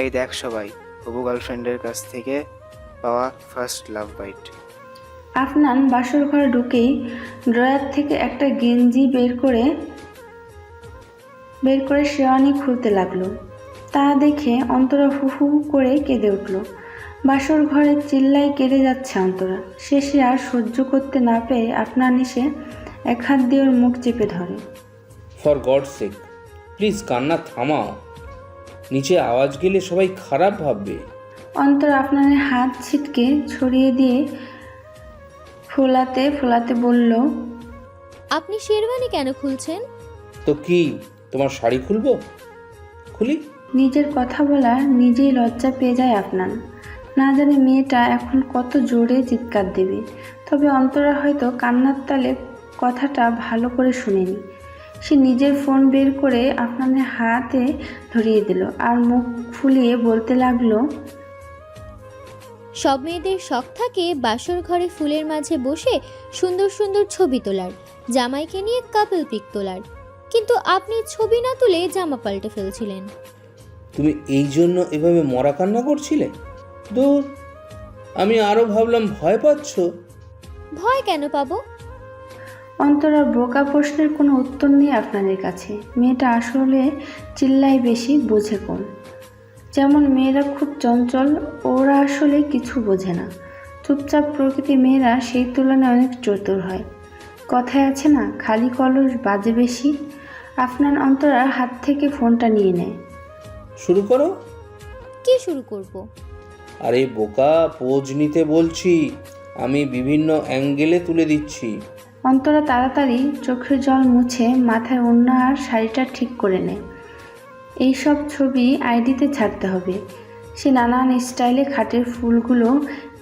এই দেখ সবাই, হবু গার্লফ্রেন্ডের কাছ থেকে পাওয়া ফার্স্ট লাভ বাইট। আফনান বাসর ঘরে ঢুকেই ড্রয়ার থেকে একটা গেঞ্জি বের করে শেরওয়ানি খুলতে লাগলো। তা দেখে অন্তরা হু হু করে কেঁদে উঠল। বাসর ঘরে চিল্লাই কেঁদে যাচ্ছে অন্তরা। শেষে আর সহ্য করতে না পেরে আফনান এসে এক হাত দিয়ে ওর মুখ চেপে ধরে। ফর গড সেক, প্লিজ কান্না থামাও। নিচে আওয়াজ গেলে সবাই খারাপ ভাববে। অন্তরা আফনানের হাত ছিটকে ছড়িয়ে দিয়ে ফোলাতে ফোলাতে বলল, আপনি শেরওয়ানি কেন খুলছেন? তো কি তোমার শাড়ি খুলবো? খুলি। নিজের কথা বলা নিজেই লজ্জা পেয়ে যায় আফনান। না জানে মেয়েটা এখন কত জোরে চিৎকার দেবে। তবে অন্তরা হয়তো কান্নার তালে কথাটা ভালো করে শুনেনি। সে নিজের ফোন বের করে আফনানের হাতে ধরিয়ে দিল আর মুখ ফুলিয়ে বলতে লাগলো, সব মেয়েদের শখ থাকে বাসর ঘরে ফুলের মাঝে বসে সুন্দর সুন্দর ছবি তোলার, জামাইকে নিয়ে কাপল পিক তোলার। কিন্তু আপনি ছবি না তুলে জামা পাল্টে ফেলছিলেন। তুমি এই জন্য এভাবে মরা কান্না করছিলে? দূর, আমি আরো ভাবলাম ভয় পাচ্ছ। ভয় কেন পাবো? অন্তরার বোকা প্রশ্নের কোনো উত্তর নেই আফনানের কাছে। মেয়েটা আসলে চিল্লায় বেশি, বোঝে কম। যেমন মেয়েরা খুব চঞ্চল, ওরা আসলে কিছু বোঝে না। চুপচাপ প্রকৃতি মেয়েরা সেই তুলনায় অনেক চতুর হয়। কথায় আছে না, খালি কলস বাজে বেশি। আফনান অন্তরার হাত থেকে ফোনটা নিয়ে নেয়। শুরু করো। কি শুরু করব? আরে বোকা, পোজ নিতে বলছি, আমি বিভিন্ন অ্যাঙ্গেলে তুলে দিচ্ছি। অন্তরা তাড়াতাড়ি চোখের জল মুছে মাথায় ওড়না আর শাড়িটা ঠিক করে নেয়। এইসব ছবি আইডিতে ছাড়তে হবে। সে নানান স্টাইলে খাটের ফুলগুলো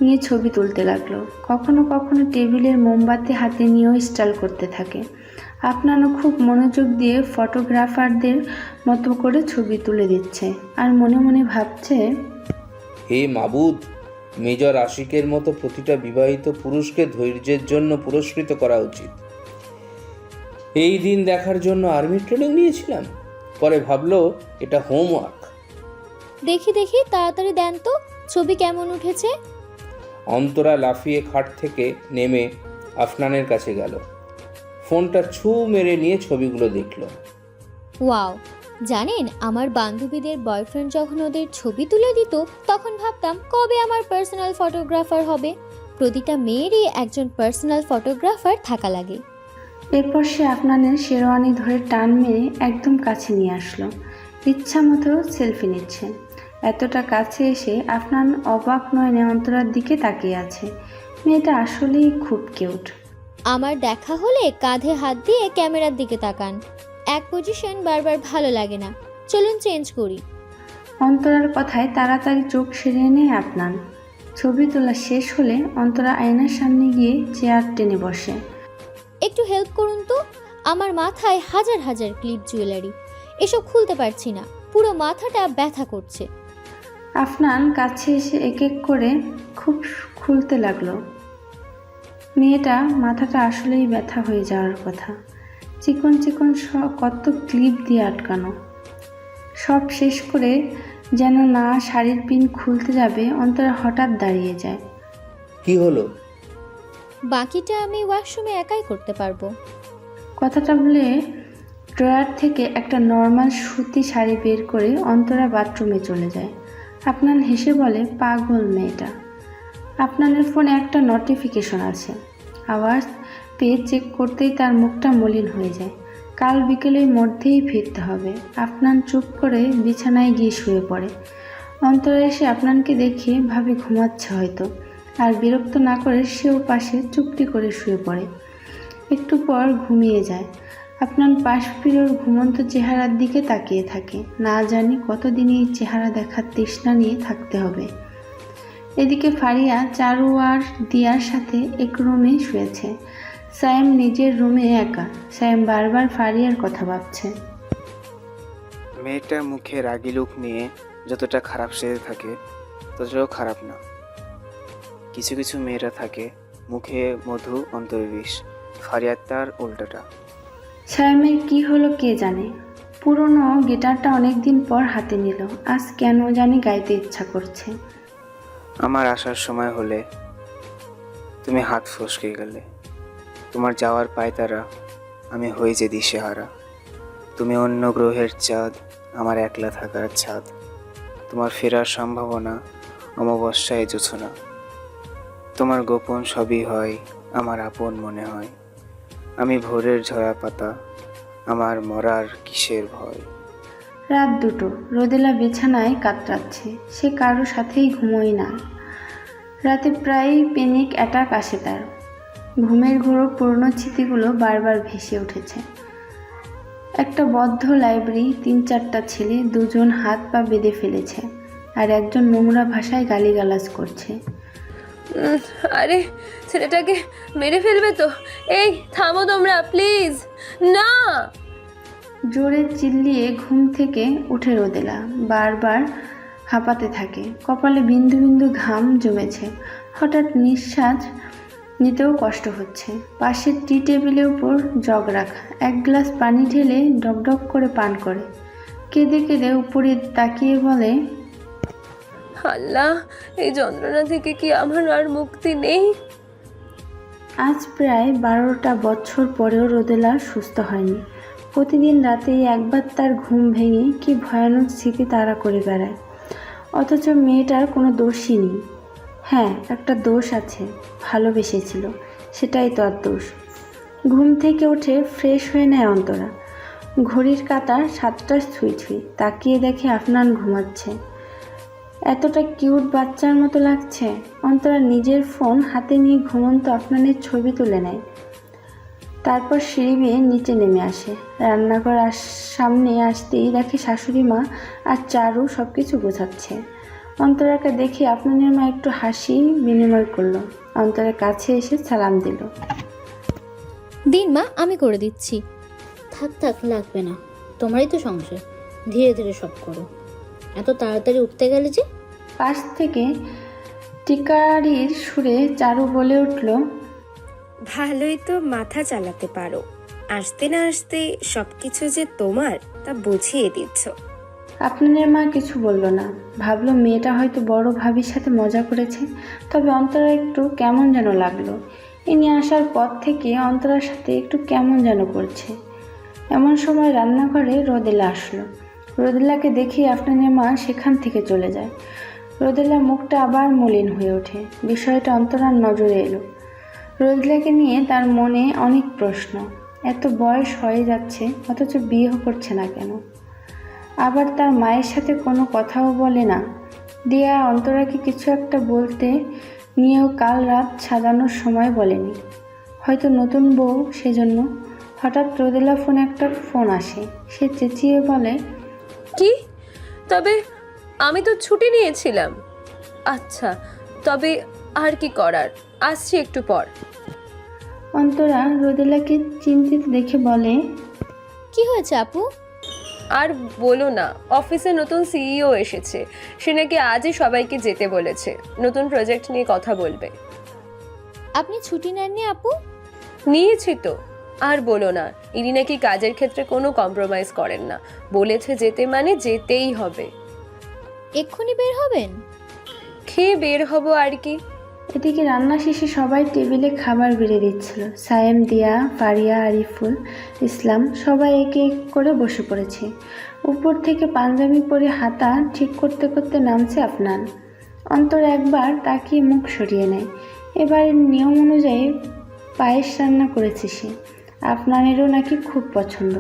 নিয়ে ছবি তুলতে লাগলো। কখনো কখনো টেবিলের মোমবাতি হাতে নিয়েও স্টাইল করতে থাকে। আপনারও খুব মনোযোগ দিয়ে ফটোগ্রাফারদের মতো করে ছবি তুলে দিচ্ছে আর মনে মনে ভাবছে, হে মাবুদ, মেজর আশিকের মতো প্রতিটা বিবাহিত পুরুষকে ধৈর্যের জন্য পুরস্কৃত করা উচিত। এই দিন দেখার জন্য আর্মি ট্রেনিং নিয়েছিলাম, পরে ভাবলো এটা হোমওয়ার্ক। দেখি দেখি, তাড়াতাড়ি দেন তো, ছবি কেমন উঠেছে। অন্তরা লাফিয়ে খাট থেকে নেমে আফনানের কাছে গেল। ফোনটা ছু মেরে নিয়ে ছবিগুলো দেখলো। ওয়াও! জানেন, আমার বান্ধবীদের বয়ফ্রেন্ড যখন ওদের ছবি তুলে দিত তখন ভাবতাম কবে আমার পার্সোনাল ফটোগ্রাফার হবে। প্রতিটা মেয়েরই একজন পার্সোনাল ফটোগ্রাফার থাকা লাগে। এরপর সে আফনানের শেরওয়ানি ধরে টান মেরে একদম কাছে নিয়ে আসলো। ইচ্ছা মতো সেলফি নিচ্ছে। এতটা কাছে এসে আফনান অবাক নয়নে অন্তরার দিকে তাকিয়ে আছে। মেয়েটা আসলেই খুব কিউট। আমার দেখা হলে কাঁধে হাত দিয়ে ক্যামেরার দিকে তাকান। এক পজিশন বারবার ভালো লাগে না, চলুন চেঞ্জ করি। অন্তরার কথায় তাড়াতাড়ি চোখ সরিয়ে নেয় আফনান। ছবি তোলা শেষ হলে অন্তরা আয়নার সামনে গিয়ে চেয়ার টেনে বসে। একটু হেল্প করুন তো, আমার মাথায় হাজার হাজার ক্লিপ জুয়েলারি, এসব খুলতে পারছি না, পুরো মাথাটা ব্যথা করছে। আফনান কাছে এসে এক এক করে খুব খুলতে লাগলো। মেয়েটা মাথাটা আসলেই ব্যথা হয়ে যাওয়ার কথা। চিকন চিকন কত ক্লিপ দিয়ে আটকানো। সব শেষ করে যেন না শাড়ির পিন খুলতে যাবে, অন্তরা হঠাৎ দাঁড়িয়ে যায়। কি হলো? বাকিটা আমি ওয়াশরুমে একাই করতে পারবো। কথাটা বলে ড্রয়ার থেকে একটা নর্মাল সুতি শাড়ি বের করে অন্তরা বাথরুমে চলে যায়। আফনান হেসে বলে, পাগল মেয়েটা। আফনানের ফোনে একটা নোটিফিকেশন আছে। আওয়াজ পেয়ে চেক করতেই তার মুখটা মলিন হয়ে যায়। কাল বিকেলের মধ্যেই ফিরতে হবে। আফনান চুপ করে বিছানায় গিয়ে শুয়ে পড়ে। অন্তরা এসে আফনানকে দেখে ভাবে ঘুমাচ্ছে হয়তো, আর বিরক্ত না করে সেও পাশে চুপটি করে শুয়ে পড়ে। একটু পর ঘুমিয়ে যায়। আফনান পাশ ফিরে ওর ঘুমন্ত চেহারার দিকে তাকিয়ে থাকে। না জানি কতদিন এই চেহারা দেখার তৃষ্ণা নিয়ে থাকতে হবে। এদিকে ফারিয়া চারু আর দিয়ার সাথে এক রুমে শুয়েছে। সায়েম নিজের রুমে একা। সায়েম বারবার ফারিয়ার কথা ভাবছে। মেয়েটা মুখে রাগি লুক নিয়ে যতটা খারাপ সেজে থাকে ততটাও খারাপ না। কিছু কিছু মেয়েরা থাকে মুখে মধু অন্তরে বিষ। ফারিয়া তার উল্টোটা। সায়েমের কি হলো কে জানে। পুরনো গিটারটা অনেক দিন পর হাতে নিল। আজ কেন জানি গাইতে ইচ্ছা করছে। আমার আসার সময় হলে তুমি হাত ফসকে গেলে। তোমার যাওয়ার পায়তারা, আমি হয়ে যে দিশেহারা। তুমি অন্য গ্রহের চাঁদ, আমার একলা থাকার ছাদ। তোমার ফেরার সম্ভাবনা অমাবস্যায় জোছনা। তোমার গোপন সবই হয় আমার আপন মনে হয়। আমি ভোরের ঝরা পাতা, আমার মরার কিসের ভয়। রাত 2টো, রোদেলা বিছানায় কাতরাচ্ছে। সে কারো সাথেই ঘুমোয় না। রাতে প্রায়ই প্যানিক অ্যাটাক আসে তার। ঘুমের ঘোরও পুরনো স্মৃতিগুলো বারবার ভেসে উঠেছে। একটা বদ্ধ লাইব্রেরি, 3-4টা ছেলে, 2জন হাত পা বেঁধে ফেলেছে, আর একজন নোংরা ভাষায় গালিগালাজ করছে। আরে ছেলেটাকে মেরে ফেলবে তো। এই থামো তোমরা, প্লিজ না। জোরে চিল্লিয়ে ঘুম থেকে উঠে রোদেলা বারবার হাঁপাতে থাকে। কপালে বিন্দু বিন্দু ঘাম জমেছে। হঠাৎ নিঃশ্বাস নিতেও কষ্ট হচ্ছে। পাশের টি টেবিলের উপর জগ রাখা, 1 গ্লাস পানি ঢেলে ডকডক করে পান করে। কেঁদে কেঁদে উপরে তাকিয়ে বলে, আল্লাহ, এই যন্ত্রণা থেকে কি আমার আর মুক্তি নেই? আজ প্রায় 12টা বছর পরেও রোদেলা সুস্থ হয়নি। প্রতিদিন রাতেই একবার তার ঘুম ভেঙে কি ভয়ানক স্মৃতি তাড়া করে বেড়ায়। অথচ মেয়েটার কোনো দোষই নেই। হ্যাঁ, একটা দোষ আছে, ভালোবেসেছিল, সেটাই তো আর দোষ। ঘুম থেকে উঠে ফ্রেশ হয়ে নেয় অন্তরা। ঘড়ির কাঁটা 7টা ছুঁই ছুঁই। তাকিয়ে দেখে আফনান ঘুমাচ্ছে। এতটা কিউট বাচ্চার মতো লাগছে। অন্তরা নিজের ফোন হাতে নিয়ে ঘুমন্ত আফনানের ছবি তুলে নেয়। তারপর সিঁড়ি বেয়ে নিচে নেমে আসে। রান্নাঘর সামনে আসতেই দেখে শাশুড়ি মা আর চারু সব কিছু গোছাচ্ছে। অন্তরাকে দেখে আফনানের মা একটু হাসি বিনিময় করলো। অন্তরের কাছে এসে সালাম দিল। দিন মা, আমি করে দিচ্ছি। থাক থাক, লাগবে না, তোমারই তো সংসার, ধীরে ধীরে সব করো। এত তাড়াতাড়ি উঠতে গেলে যে? পাশ থেকে টিকারির সুরে চারু বলে উঠল, ভালোই তো মাথা চালাতে পারো। আসতে না আসতে সবকিছু যে তোমার তা বুঝিয়ে দিচ্ছ। আপনাদের মা কিছু বলল না। ভাবলো মেয়েটা হয়তো বড় ভাবির সাথে মজা করেছে। তবে অন্তরা একটু কেমন যেন লাগলো। ইনি আসার পর থেকে অন্তরার সাথে একটু কেমন যেন করছে। এমন সময় রান্নাঘরে রোদেলা আসলো। রোদেলাকে দেখেই আপনাদের মা সেখান থেকে চলে যায়। রোদেলার মুখটা আবার মলিন হয়ে ওঠে। বিষয়টা অন্তরার নজরে এলো। রোদেলাকে নিয়ে তার মনে অনেক প্রশ্ন। এত বয়স হয়ে যাচ্ছে অথচ বিয়ে করছে না কেন? আবার তার মায়ের সাথে কোনো কথাও বলে না। দিয়া অন্তরাকে কিছু একটা বলতে নিয়েও কাল রাত সাজানোর সময় বলেনি। হয়তো নতুন বউ, সেজন্য। হঠাৎ রোদেলা ফোনে একটা ফোন আসে। সে চেঁচিয়ে বলে, কি? তবে আমি তো ছুটি নিয়েছিলাম। আচ্ছা, তবে আর কি করার, আসছি একটু পর। অন্তরা রোদেলাকে চিন্তিত দেখে বলে, কি হয়েছে আপু? আর বলো না, অফিসে নতুন সিইও এসেছে। সে নাকি আজই সবাইকে যেতে বলেছে, নতুন প্রজেক্ট নিয়ে কথা বলবে। আপনি ছুটি নেননি আপু? নিয়েছি তো। আর বলো না, ইনি নাকি কাজের ক্ষেত্রে কোনো কম্প্রোমাইজ করেন না। বলেছে যেতে মানে যেতেই হবে। এক্ষুনি বের হবেন? খেয়ে বের হব আর কি। এদিকে রান্না শেষে সবাই টেবিলে খাবার বেড়ে দিচ্ছিল। সায়েম, দিয়া, ফারিয়া, আরিফুল ইসলাম সবাই একে এক করে বসে পড়েছে। উপর থেকে পাঞ্জাবি পরে হাতা ঠিক করতে করতে নামছে আফনান। অন্তর একবার তাকিয়ে মুখ সরিয়ে নেয়। এবারের নিয়ম অনুযায়ী পায়েস রান্না করেছে সে। আফনানেরও নাকি খুব পছন্দ।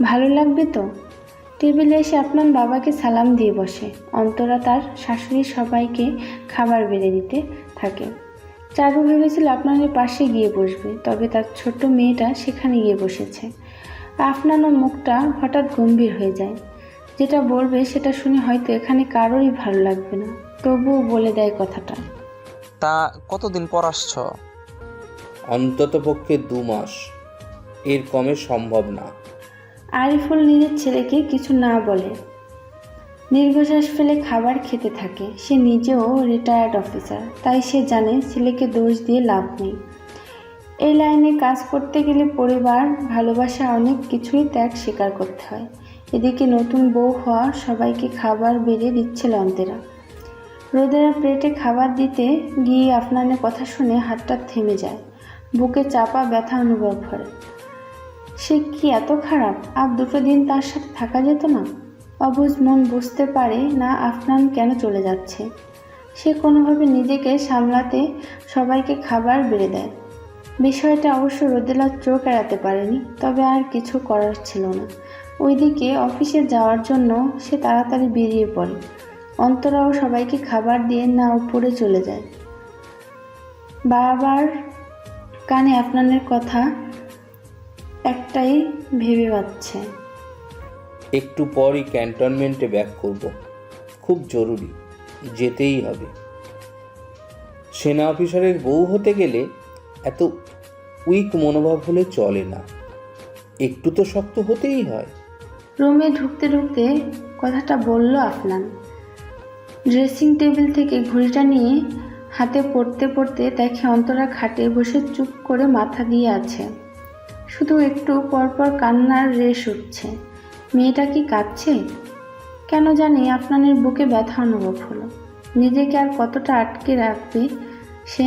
ভালো লাগবে তো। টেবিলে এসে আফনান বাবাকে সালাম দিয়ে বসে। অন্তরা তার শাশুড়ি সবাইকে খাবার বেড়ে দিতে থাকে। চারু ভেবেছিল আফনানের পাশে গিয়ে বসবে, তবে তার ছোট মেয়েটা সেখানে গিয়ে বসেছে। আফনানও মুখটা হঠাৎ গম্ভীর হয়ে যায়। যেটা বলবে সেটা শুনে হয়তো এখানে কারোরই ভালো লাগবে না, তবুও বলে দেয় কথাটা। তা কতদিন পর আসছো? অন্তত পক্ষে 2 মাস, এর কমে সম্ভব না। আরিফুল নিজের ছেলেকে কিছু না বলে দীর্ঘশ্বাস ফেলে খাবার খেতে থাকে। সে নিজেও রিটায়ার্ড অফিসার, তাই সে জানে ছেলেকে দোষ দিয়ে লাভ নেই। এই লাইনে কাজ করতে গেলে পরিবার, ভালোবাসা, অনেক কিছুই ত্যাগ স্বীকার করতে হয়। এদিকে নতুন বউ হওয়া সবাইকে খাবার বেড়ে দিচ্ছিল অন্তেরা। রোদেলার প্লেটে খাবার দিতে গিয়ে আফনানের কথা শুনে হাতটা থেমে যায়, বুকে চাপা ব্যথা অনুভব করে। সে কি এত খারাপ? আর 2 দিন তার সাথে থাকা যেত না? অবুঝ মন বুঝতে পারে না আফনান কেন চলে যাচ্ছে। সে কোনোভাবে নিজেকে সামলাতে সবাইকে খাবার বেড়ে দেয়। বিষয়টা অবশ্য রোদেলার চোখ এড়াতে পারেনি, তবে আর কিছু করার ছিল না। ওইদিকে অফিসে যাওয়ার জন্য সে তাড়াতাড়ি বেরিয়ে পড়ে। অন্তরাও সবাইকে খাবার দিয়ে না উপরে চলে যায়। বারবার কানে আফনানের কথা একটাই ভেবে পাচ্ছে। একটু পরই ক্যান্টনমেন্টে ব্যাক করব, খুব জরুরি, যেতেই হবে। সেনা অফিসারের বউ হতে গেলে এত উইক মনোভাব হলে চলে না, একটু তো শক্ত হতেই হয়। রুমে ঢুকতে ঢুকতে কথাটা বলল আফনান। ড্রেসিং টেবিল থেকে ঘড়িটা নিয়ে হাতে পড়তে পড়তে দেখে অন্তরা খাটে বসে চুপ করে মাথা দিয়ে আছে। শুধু একটু পরপর কান্নার রেশ উঠছে। মেয়েটা কি কাঁদছে? কেন জানি আফনানের বুকে ব্যথা অনুভব হলো। নিজেকে আর কতটা আটকে রাখবে সে?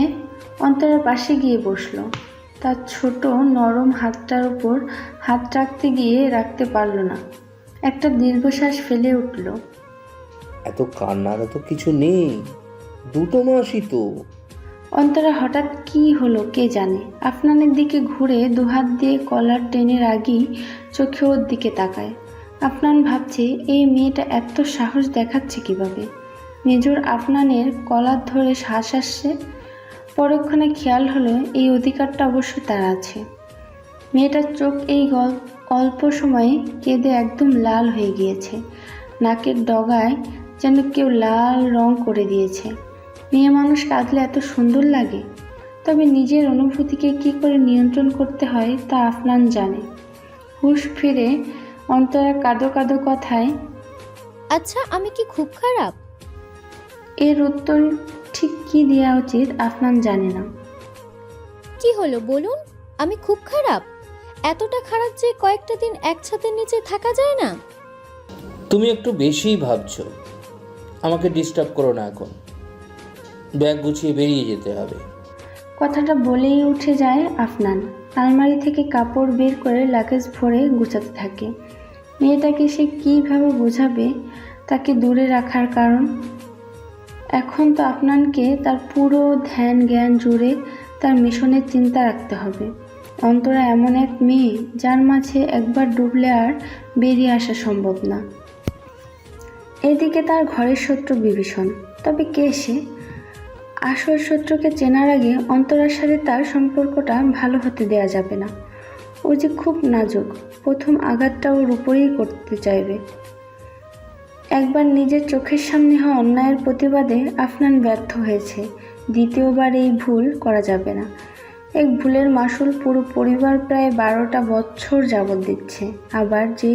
অন্তরার পাশে গিয়ে বসলো। তার ছোট নরম হাতটার উপর হাত রাখতে গিয়ে রাখতে পারল না। একটা দীর্ঘশ্বাস ফেলে উঠল। এত কান্নার তো কিছু নেই, 2 মাসই তো। অন্তরা হঠাৎ কি হলো কে জানে, আফনানের দিকে ঘুরে দুহাত দিয়ে কলার টেনের আগেই চোখে ওর দিকে তাকায়। আফনান ভাবছে এই মেয়েটা এত সাহস দেখাচ্ছে কিভাবে। মেজর আফনানের কলার ধরে শ্বাস আসছে। পরক্ষণে খেয়াল হলো এই অধিকারটা অবশ্য তার আছে। মেয়েটার চোখ এই অল্প সময়ে কেঁদে একদম লাল হয়ে গিয়েছে। নাকের ডগায় যেন কেউ লাল রং করে দিয়েছে। মেয়ে মানুষ কাঁদলে এত সুন্দর লাগে, তবে নিজের অনুভূতিকে কি করে নিয়ন্ত্রণ করতে হয় তা আফনান জানে। হুঁশ ফিরে অন্তরা কাঁদো কাঁদো কথায়, আচ্ছা আমি কি খুব খারাপ? এর উত্তর ঠিক কী দেওয়া উচিত আফনান জানে না। কি হলো বলুন, আমি খুব খারাপ? এতটা খারাপ যে কয়েকটা দিন এক ছাদের নিচে থাকা যায় না? তুমি একটু বেশিই ভাবছো। আমাকে ডিস্টার্ব করো না, এখন ব্যাগ গুছিয়ে বেরিয়ে যেতে হবে। কথাটা বলেই উঠে যায় আফনান। আলমারি থেকে কাপড় বের করে লাগেজ ভরে গুছাতে থাকে। মেয়েটাকে সে কীভাবে বোঝাবে তাকে দূরে রাখার কারণ? এখন তো আফনানকে তার পুরো ধ্যান জ্ঞান জুড়ে তার মিশনের চিন্তা রাখতে হবে। অন্তরা এমন এক মেয়ে যার মাঝে একবার ডুবলে আর বেরিয়ে আসা সম্ভব না। এদিকে তার ঘরের শত্রু বিভীষণ। তবে কে সে? আসল শত্রুকে চেনার আগে অন্তরার সাথে তার সম্পর্কটা ভালো হতে দেয়া যাবে না। ও যে খুব নাজুক, প্রথম আঘাতটা ওর উপরেই করতে চাইবে। একবার নিজের চোখের সামনে হওয়া অন্যায়ের প্রতিবাদে আফনান ব্যর্থ হয়েছে, দ্বিতীয়বার এই ভুল করা যাবে না। এক ভুলের মাসুল পুরো পরিবার প্রায় 12টা বছর যাবৎ দিচ্ছে, আবার যে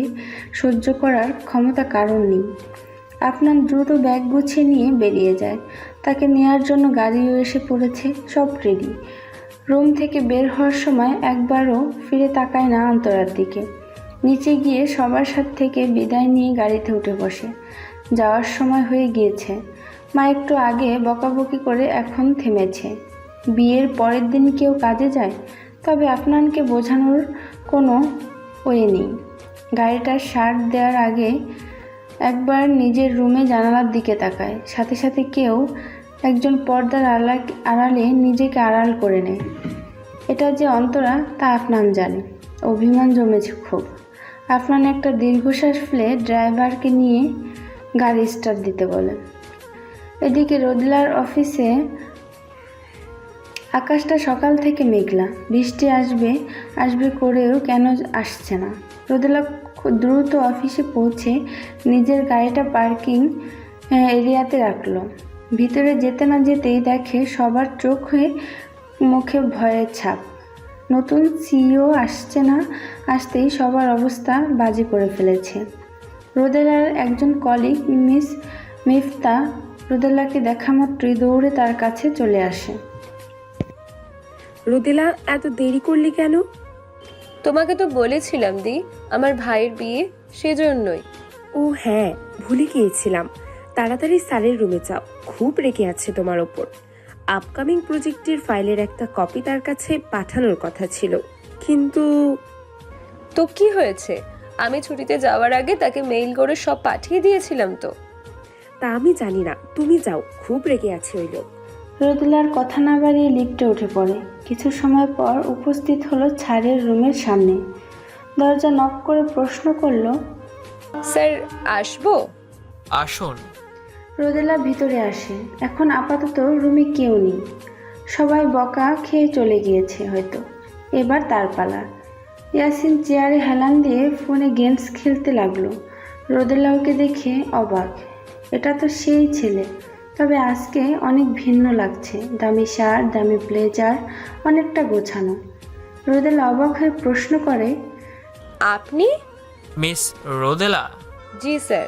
সহ্য করার ক্ষমতা কারণ নেই। আফনান দ্রুত ব্যাগ গুছিয়ে নিয়ে বেরিয়ে যায়। তাকে নেওয়ার জন্য গাড়িও এসে পড়েছে, সব রেডি। রুম থেকে বের হওয়ার সময় একবারও ফিরে তাকায় না অন্তরার দিকে। নিচে গিয়ে সবার সাথে থেকে বিদায় নিয়ে গাড়িতে উঠে বসে। যাওয়ার সময় হয়ে গিয়েছে। মা একটু আগে বকাবকি করে এখন থেমেছে। বিয়ের পরের দিন কেউ কাজে যায়, তবে আফনানকে বোঝানোর কোনো ওয়ে নেই। গাড়িটার স্টার্ট দেওয়ার আগে একবার নিজের রুমে জানালার দিকে তাকায়। সাথে সাথে কেউ একজন পর্দার আড়ালে নিজেকে আড়াল করে নেয়। এটা যে অন্তরা তা আফনান জানে। অভিমান জমেছে খুব। আফনান একটা দীর্ঘশ্বাস ফেলে ড্রাইভারকে নিয়ে গাড়ি স্টার্ট দিতে বলে। এদিকে রোদেলার অফিসে আকাশটা সকাল থেকে মেঘলা। বৃষ্টি আসবে আসবে করেও কেন আসছে না। রোদেলা দ্রুত অফিসে পৌঁছে নিজের গাড়িটা পার্কিং এরিয়াতে রাখলো। ভিতরে যেতে না যেতেই দেখে সবার চোখ হয়ে মুখে ভয়ের ছাপ। নতুন সিইও আসছে না আসতেই সবার অবস্থা বাজে করে ফেলেছে। রোদেলার একজন কলিগ মিস মিফতা রোদেলাকে দেখা মাত্রই দৌড়ে তার কাছে চলে আসে। রোদেলা, এত দেরি করলি কেন? তোমাকে তো বলেছিলাম দি, আমার ভাইয়ের বিয়ে, সেজন্যই। ও হ্যাঁ, ভুলে গিয়েছিলাম। তাড়াতাড়ি স্যারের রুমে যাও, খুব রেগে আছে তোমার ওপর। আপকামিং প্রজেক্টের ফাইলের একটা কপি তার কাছে পাঠানোর কথা ছিল, কিন্তু তো কি হয়েছে? আমি ছুটিতে যাওয়ার আগে তাকে মেইল করে সব পাঠিয়ে দিয়েছিলাম তো। তা আমি জানি না, তুমি যাও, খুব রেগে আছে ওই লোক। রোদেলার কথা না বাড়িয়ে লিফটে উঠে পড়ে। কিছু সময় পর উপস্থিত হলো ছাড়ের রুমের সামনে। দরজা নক করে প্রশ্ন করলো, স্যার আসবো? আসুন। রোদেলা ভিতরে আসে। এখন আপাতত রুমে কেউ নেই, সবাই বকা খেয়ে চলে গিয়েছে হয়তো। এবার তার পালা। ইয়াসিন চেয়ারে হেলান দিয়ে ফোনে গেমস খেলতে লাগলো। রোদেলা ওকে দেখে অবাক। এটা তো সেই ছেলে, তবে আজকে অনেক ভিন্ন লাগছে। দামি শার্ট, দামি ব্লেজার, অনেকটা গোছানো। রোদেলা অবাক হয়ে প্রশ্ন করে, আপনি? মিস রোদেলা, জি স্যার।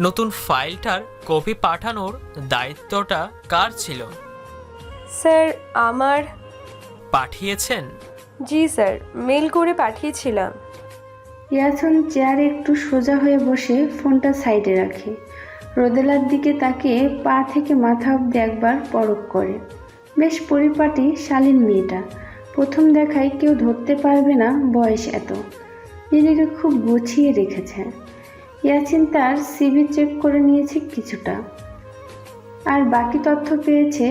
নতুন ফাইলটার কপি পাঠানোর দায়িত্বটা কার ছিল? স্যার আমার। পাঠিয়েছেন? জি স্যার, মেইল করে পাঠিয়েছিলাম। ইয়াসিন চেয়ারে একটু সোজা হয়ে বসে ফোনটা সাইডে রাখে। রোদেলার দিকে তাকিয়ে পা থেকে মাথা অব্দি একবার পরখ করে। বেশ পরিপাটি শালীন মেয়েটা। প্রথম দেখায় কেউ ধরতে পারবে না বয়স এত। নিজেকে খুব গুছিয়ে রেখেছে। ইয়াসিন তার সিভি চেক করে নিয়েছে কিছুটা, আর বাকি তথ্য পেয়েছে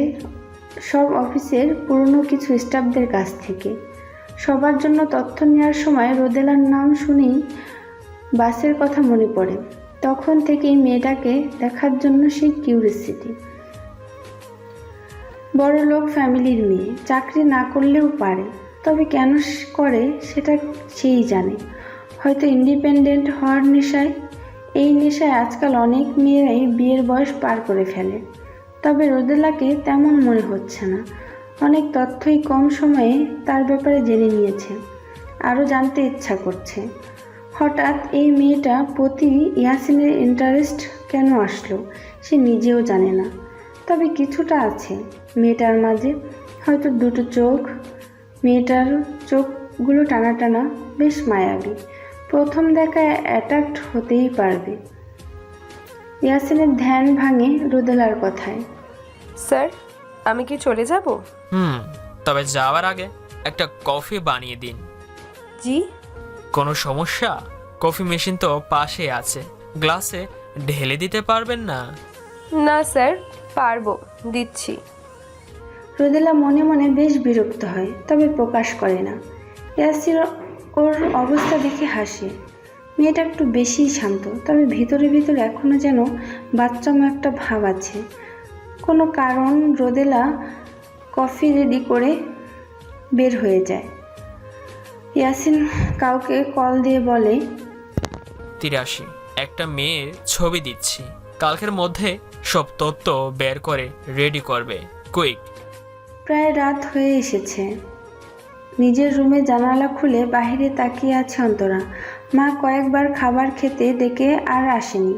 সব অফিসের পুরনো কিছু স্টাফদের কাছ থেকে। সবার জন্য তথ্য নেওয়ার সময় রোদেলার নাম শুনেই বাসের কথা মনে পড়ে। তখন থেকেই মেয়েটাকে দেখার জন্য সেই কিউরিসিটি। বড় লোক ফ্যামিলির মেয়ে, চাকরি না করলেও পারে, তবে কেন করে সেটা সেই জানে। হয়তো ইন্ডিপেন্ডেন্ট হওয়ার নেশায়। এই নেশায় আজকাল অনেক মেয়েরাই বিয়ের বয়স পার করে ফেলে, তবে রোদেলাকে তেমন মনে হচ্ছে না। অনেক তথ্যই কম সময়ে তার ব্যাপারে জেনে নিয়েছে, আরও জানতে ইচ্ছা করছে। হঠাৎ এই মেয়েটা প্রতি ইয়াসিনের ইন্টারেস্ট কেন আসলো সে নিজেও জানে না, তবে কিছুটা আছে মেয়েটার মাঝে। হয়তো দুটো চোখ, মেয়েটার চোখগুলো টানা টানা, বেশ মায়াবী। প্রথম দেখায় অ্যাট্রাক্ট হতেই পারবে। ইয়াসিনের ধ্যান ভাঙে রোদেলার কথায়। স্যার আমি কি চলে যাব? তবে যাওয়ার আগে একটা কফি বানিয়ে দিন। জি। কোনো সমস্যা? কফি মেশিন তো পাশে আছে, গ্লাসে ঢেলে দিতে পারবেন না? না স্যার, পারবো, দিচ্ছি। রোদেলা মনে মনে বেশ বিরক্ত হয়, তবে প্রকাশ করে না। ইয়াসির ওর অবস্থা দেখে হাসে। মেয়েটা একটু বেশিই শান্ত, তবে ভিতরে ভিতরে এখনও যেন বাচ্চামো একটা ভাব আছে। কোনো কারণ রোদেলা কফি রেডি করে বের হয়ে যায়। ইয়াসিন কাউকে কল দিয়ে বলে, 83 একটা মেয়ের ছবি দিচ্ছি, কালকের মধ্যে সব তথ্য বের করে রেডি করবে, কুইক। প্রায় রাত হয়ে এসেছে। নিজের রুমে জানালা খুলে বাইরে তাকিয়ে আছে অন্তরা। মা কয়েকবার খাবার খেতে ডেকে আর আসেনি।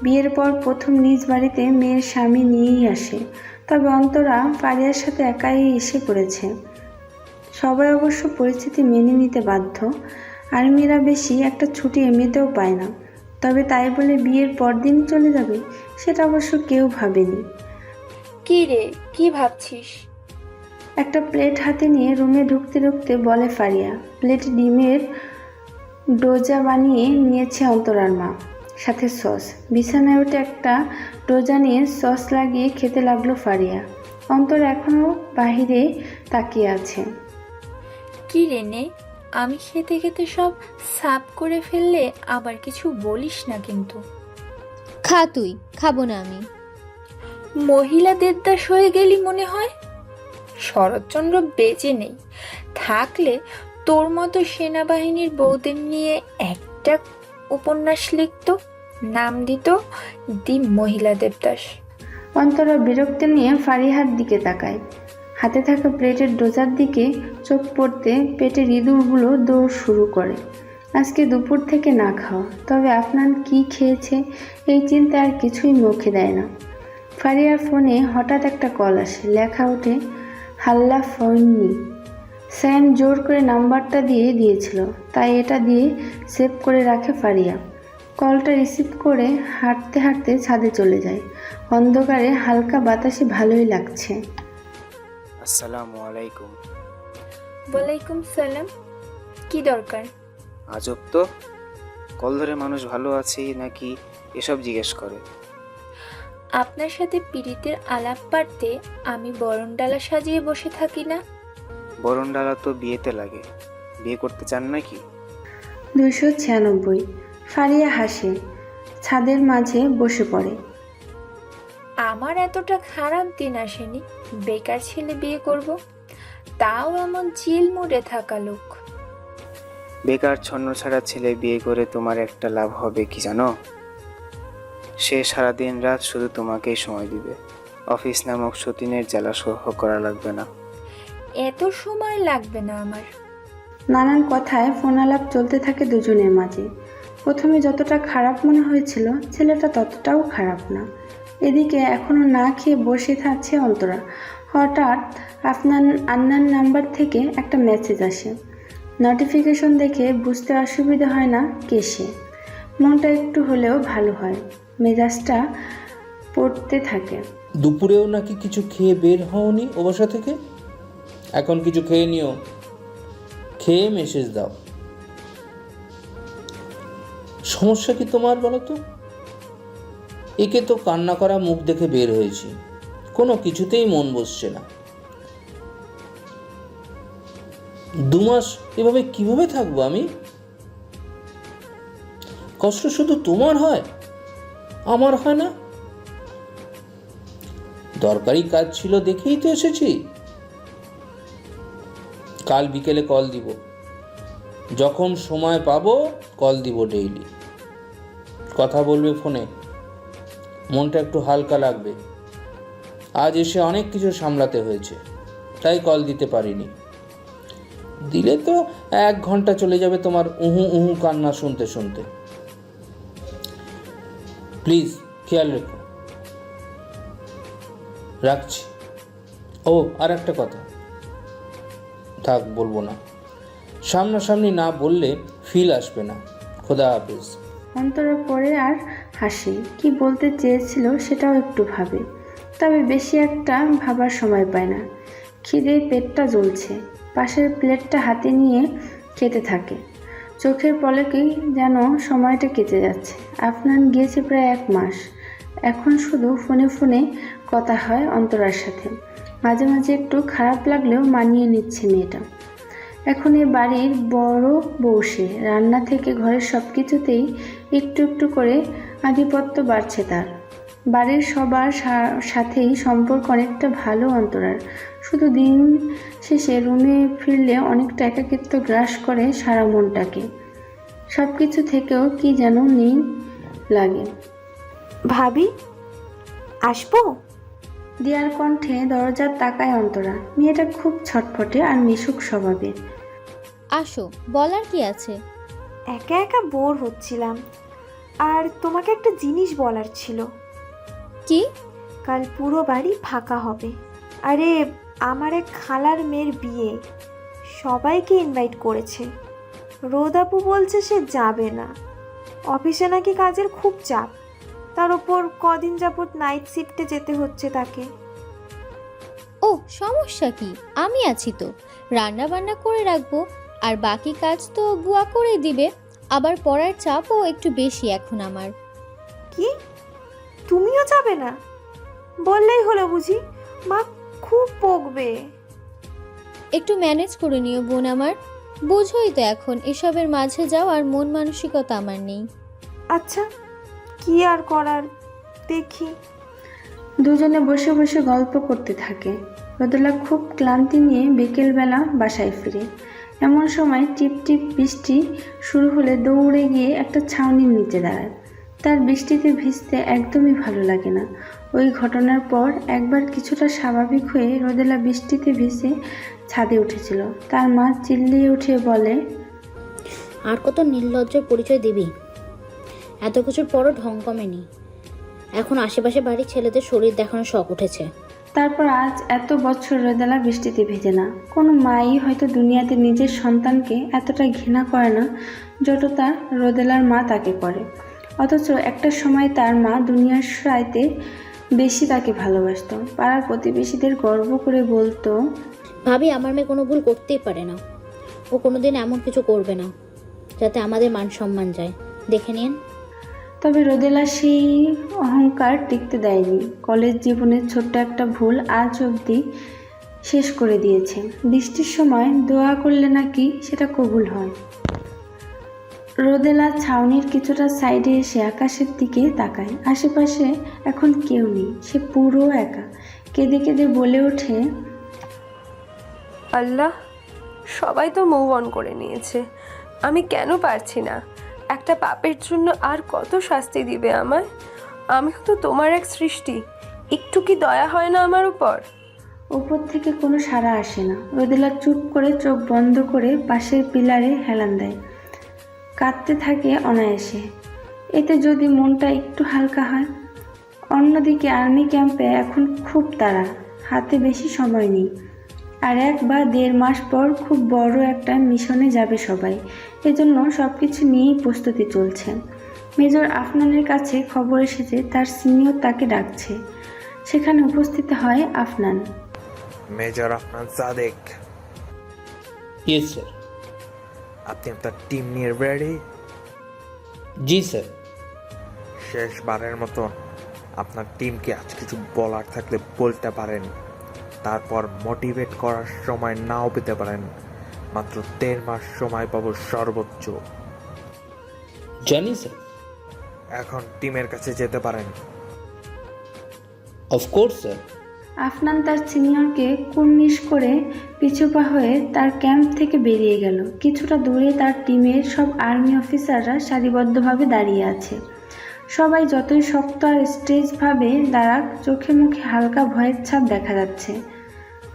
বিয়ের পর প্রথম নিজ বাড়িতে মেয়ের স্বামী নিয়েই আসে, তবে অন্তরা ফারিয়ার সাথে একাই এসে পড়েছে। সবাই অবশ্য পরিস্থিতি মেনে নিতে বাধ্য। আর্মিরা বেশি একটা ছুটি এমনিতেও পায় না, তবে তাই বলে বিয়ের পরদিনই চলে যাবে সেটা অবশ্য কেউ ভাবেনি। কি রে, কি ভাবছিস? একটা প্লেট হাতে নিয়ে রুমে ঢুকতে ঢুকতে বলে ফারিয়া। প্লেটে ডিমের ডোজা বানিয়ে নিয়েছে অন্তরার মা, সাথে সস। বিছানায় উঠে একটা ডোজা নিয়ে সস লাগিয়ে খেতে লাগলো ফারিয়া। অন্তর এখনও বাহিরে তাকিয়ে আছে। কি রে নে, আমি খেতে খেতে সব সাফ করে ফেললে আবার কিছু বলিস না কিন্তু। খা তুই, খাবো না আমি। মহিলা দেবদাস হয়ে গেলি মনে হয়। শরৎচন্দ্র বেঁচে নেই, থাকলে তোর মতো সেনাবাহিনীর বউদের নিয়ে একটা উপন্যাস লিখত, নাম দিত দি মহিলা দেবদাস। অন্তরা বিরক্তি নিয়ে ফারিহার দিকে তাকায়। হাতে থাকা প্লেটের ডোজার দিকে চোখ পড়তে পেটের ইঁদুরগুলো দৌড় শুরু করে। আজকে দুপুর থেকে না খাওয়া, তবে আপনার কি খেয়েছে এই চিন্তা আর কিছুই মুখে দেয় না। ফারিয়ার ফোনে হঠাৎ একটা কল আসে, লেখা ওঠে হাল্লা ফোননি। স্যাম জোর করে নাম্বারটা দিয়েছিল, তাই এটা দিয়ে সেভ করে রাখে ফারিয়া। কলটা রিসিভ করে হাঁটতে হাঁটতে ছাদে চলে যায়। অন্ধকারে হালকা বাতাসে ভালোই লাগছে। আসসালামু আলাইকুম। ওয়ালাইকুম সালাম। কি দরকার? আজব তো, কল ধরে মানুষ ভালো আছে নাকি এসব জিজ্ঞেস করে। আপনার সাথে পীড়িতের আলাপ পাড়তে আমি বরণডালা সাজিয়ে বসে থাকি না। বরণডালা তো বিয়েতে লাগে, বিয়ে করতে চান নাকি? 296। ফারিয়া হাসে, ছাদের মাঝে বসে পড়ে। আমার এতটা খারাপ দিন আসেনি বেকার ছেলে বিয়ে করব, তাও এমন চিল মুডে থাকা লোক। বেকার ছন্নছাড়া ছেলে বিয়ে করে তোমার একটা লাভ হবে কি জানো? সে সারাদিন রাত শুধু তোমাকেই সময় দিবে। অফিস নামক সতীনের জ্বালা সহ্য করা লাগবে না। এত সময় লাগবে না আমার। নানান কথায় ফোন আলাপ চলতে থাকে দুজনের মাঝে। প্রথমে যতটা খারাপ মনে হয়েছিল, ছেলেটা ততটাও খারাপ না। এদিকে এখনো না খেয়ে বসে থাকছে অন্তরা। হঠাৎ আন্নান নাম্বার থেকে একটা মেসেজ আসে। নোটিফিকেশন দেখে বুঝতে অসুবিধা হয় না কে সে। মনটা একটু হলেও ভালো হয়, মেজাজটা পড়তে থাকে। দুপুরেও নাকি কিছু খেয়ে বের হওনি ও বাসা থেকে? এখন কিছু খেয়ে নিও, খেয়ে মেসেজ দাও। সমস্যা কি তোমার বলো তো? একে তো কান্না করা মুখ দেখে বের হয়েছি, কোনো কিছুতেই মন বসছে না। 2 মাস এভাবে কিভাবে থাকবো আমি? কষ্ট শুধু তোমার হয়, আমার হয় না? দরকারি কাজ ছিল দেখেই তো এসেছি। কাল বিকেলে কল দিব, যখন সময় পাবো কল দিব। ডেইলি কথা বলবে ফোনে, মনটা একটু হালকা লাগবে। আজ এসে অনেক কিছু সামলাতে হয়েছে, তাই কল দিতে পারিনি। দিলে তো 1 ঘন্টা চলে যাবে তোমার উহু উহু কান্না শুনতে শুনতে। প্লিজ খেয়াল রেখো, রাখছি। ও আর একটা কথা, থাক বলবো না, সামনাসামনি না বললে ফিল আসবে না। খোদা হাফেজ। অন্তরা পরে আর হাসি, কি বলতে চেয়েছিল সেটাও একটু ভাবে, তবে বেশি একটা ভাবার সময় পায় না। খিদে পেটটা জ্বলছে, পাশের প্লেটটা হাতে নিয়ে খেতে থাকে। চোখের পলকেই যেন সময়টা কেটে যাচ্ছে। আফনান গিয়েছে প্রায় 1 মাস। এখন শুধু ফোনে ফোনে কথা হয় অন্তরার সাথে। মাঝে মাঝে একটু খারাপ লাগলেও মানিয়ে নিচ্ছে মেয়েটা। এখন এ বাড়ির বড় বউ সে। রান্না থেকে ঘরের সব কিছুতেই একটু একটু করে আধিপত্য বাড়ছে তার। বাড়ির সবার সাথেই সম্পর্ক অনেকটা ভালো অন্তরার। শুধু দিন শেষে রুমে ফিরলে অনেকটা একাকিত্ব গ্রাস করে সারা মনটাকে। সব কিছু থেকেও কি যেন নেই লাগে। ভাবি, আসবো? দিয়ার কণ্ঠে দরজার তাকায় অন্তরা। মেয়েটা খুব ছটফটে আর মিশুক স্বভাবের। আসো, বলার কি আছে? একা একা বোর হচ্ছিলাম, আর তোমাকে একটা জিনিস বলার ছিল। কি? কাল পুরো বাড়ি ফাঁকা হবে। আরে, আমার এক খালার মেয়ের বিয়ে, সবাইকে ইনভাইট করেছে। রোদাপু বলছে সে যাবে না, অফিসে নাকি কাজের খুব চাপ, তার ওপর কদিন যাবত নাইট শিফটে যেতে হচ্ছে তাকে। ও, সমস্যা কি? আমি আছি তো, রান্না বান্না করে রাখবো, আর বাকি কাজ তো বুয়া করে দিবে। আবার পড়ার চাপও একটু বেশি এখন আমার। কি, তুমিও যাবে না? বললেই হলো বুঝি, মা খুব বকবে। একটু ম্যানেজ করে নিও বোন আমার, বুঝোই তো এখন এসবের মাঝে যাওয়ার মন মানসিকতা আমার নেই। আচ্ছা, কি আর করার, দেখি। দুজনে বসে বসে গল্প করতে থাকে। রোদেলা খুব ক্লান্তি নিয়ে বিকেলবেলা বাসায় ফিরে। এমন সময় টিপ টিপ বৃষ্টি শুরু হলে দৌড়ে গিয়ে একটা ছাউনির নিচে দাঁড়ায়। তার বৃষ্টিতে ভিজতে একদমই ভালো লাগে না। ওই ঘটনার পর একবার কিছুটা স্বাভাবিক হয়ে রোদেলা বৃষ্টিতে ভিজে ছাদে উঠেছিল। তার মা চিল্লিয়ে উঠে বলে, আর কত নির্লজ্জের পরিচয় দিবি? এত কিছুর পরও ঢং কমেনি। এখন আশেপাশে বাড়ির ছেলেদের শরীর দেখানোর শখ উঠেছে। তারপর আজ এত বছর রোদেলা বৃষ্টিতে ভেজে না। কোনো মাই হয়তো দুনিয়াতে নিজের সন্তানকে এতটা ঘৃণা করে না যতটা রোদেলার মা তাকে করে। অথচ একটা সময় তার মা দুনিয়ার চাইতে বেশি তাকে ভালোবাসতো। পাড়ার প্রতিবেশীদের গর্ব করে বলতো, ভাবি আমার মেয়ে কোনো ভুল করতেই পারে না, ও কোনোদিন এমন কিছু করবে না যাতে আমাদের মান সম্মান যায়, দেখে নিন। তবে রোদেলা সেই অহংকার টিকতে দেয়নি। কলেজ জীবনের ছোট্ট একটা ভুল আজ অবধি শেষ করে দিয়েছে। বৃষ্টির সময় দোয়া করলে নাকি সেটা কবুল হয়। রোদেলা ছাউনির কিছুটা সাইডে এসে আকাশের দিকে তাকায়। আশেপাশে এখন কেউ নেই, সে পুরো একা। কেঁদে কেঁদে বলে ওঠে, আল্লাহ, সবাই তো মুভ অন করে নিয়েছে, আমি কেন পারছি না? একটা পাপের জন্য আর কত শাস্তি দিবে আমায়? আমিও তো তোমার এক সৃষ্টি, একটু কি দয়া হয় না আমার উপর? উপর থেকে কোনো সাড়া আসে না। রোদেলা চুপ করে চোখ বন্ধ করে পাশের পিলারে হেলান দেয়, কাঁদতে থাকে অনায়াসে। এতে যদি মনটা একটু হালকা হয়। অন্যদিকে আর্মি ক্যাম্পে এখন খুব তাড়া, হাতে বেশি সময় নেই। আর 1 বা 1.5 মাস পর খুব বড় একটা মিশনে যাবে সবাই। এজন্য সব কিছু নিয়েই প্রস্তুতি চলছে। মেজর আফনানের কাছে খবর এসেছে তার সিনিয়র তাকে ডাকছে। সেখানে উপস্থিত হয় Afnan. Major Afnan Sadek, yes sir. আপনি আপনার টিম নিয়ে রেডি? জি স্যার। শেষবারের মতো আপনার টিমকে আজ কিছু বলার থাকলে বলতে পারেন, তারপর মোটিভেট করার সময় নাও পেতে পারেন। মাত্র 1.5 মাস সময় পাবো সর্বোচ্চ। জানি স্যার। এখন টিমের কাছে যেতে পারেন। Of course sir. আফনান তার সিনিয়রকে কুর্নিশ করে পিছুপা হয়ে তার ক্যাম্প থেকে বেরিয়ে গেল। কিছুটা দূরে তার টিমের সব আর্মি অফিসাররা সারিবদ্ধভাবে দাঁড়িয়ে আছে। সবাই যতই শক্ত আর স্টেজভাবে দাঁড়াক, চোখে মুখে হালকা ভয়ের ছাপ দেখা যাচ্ছে।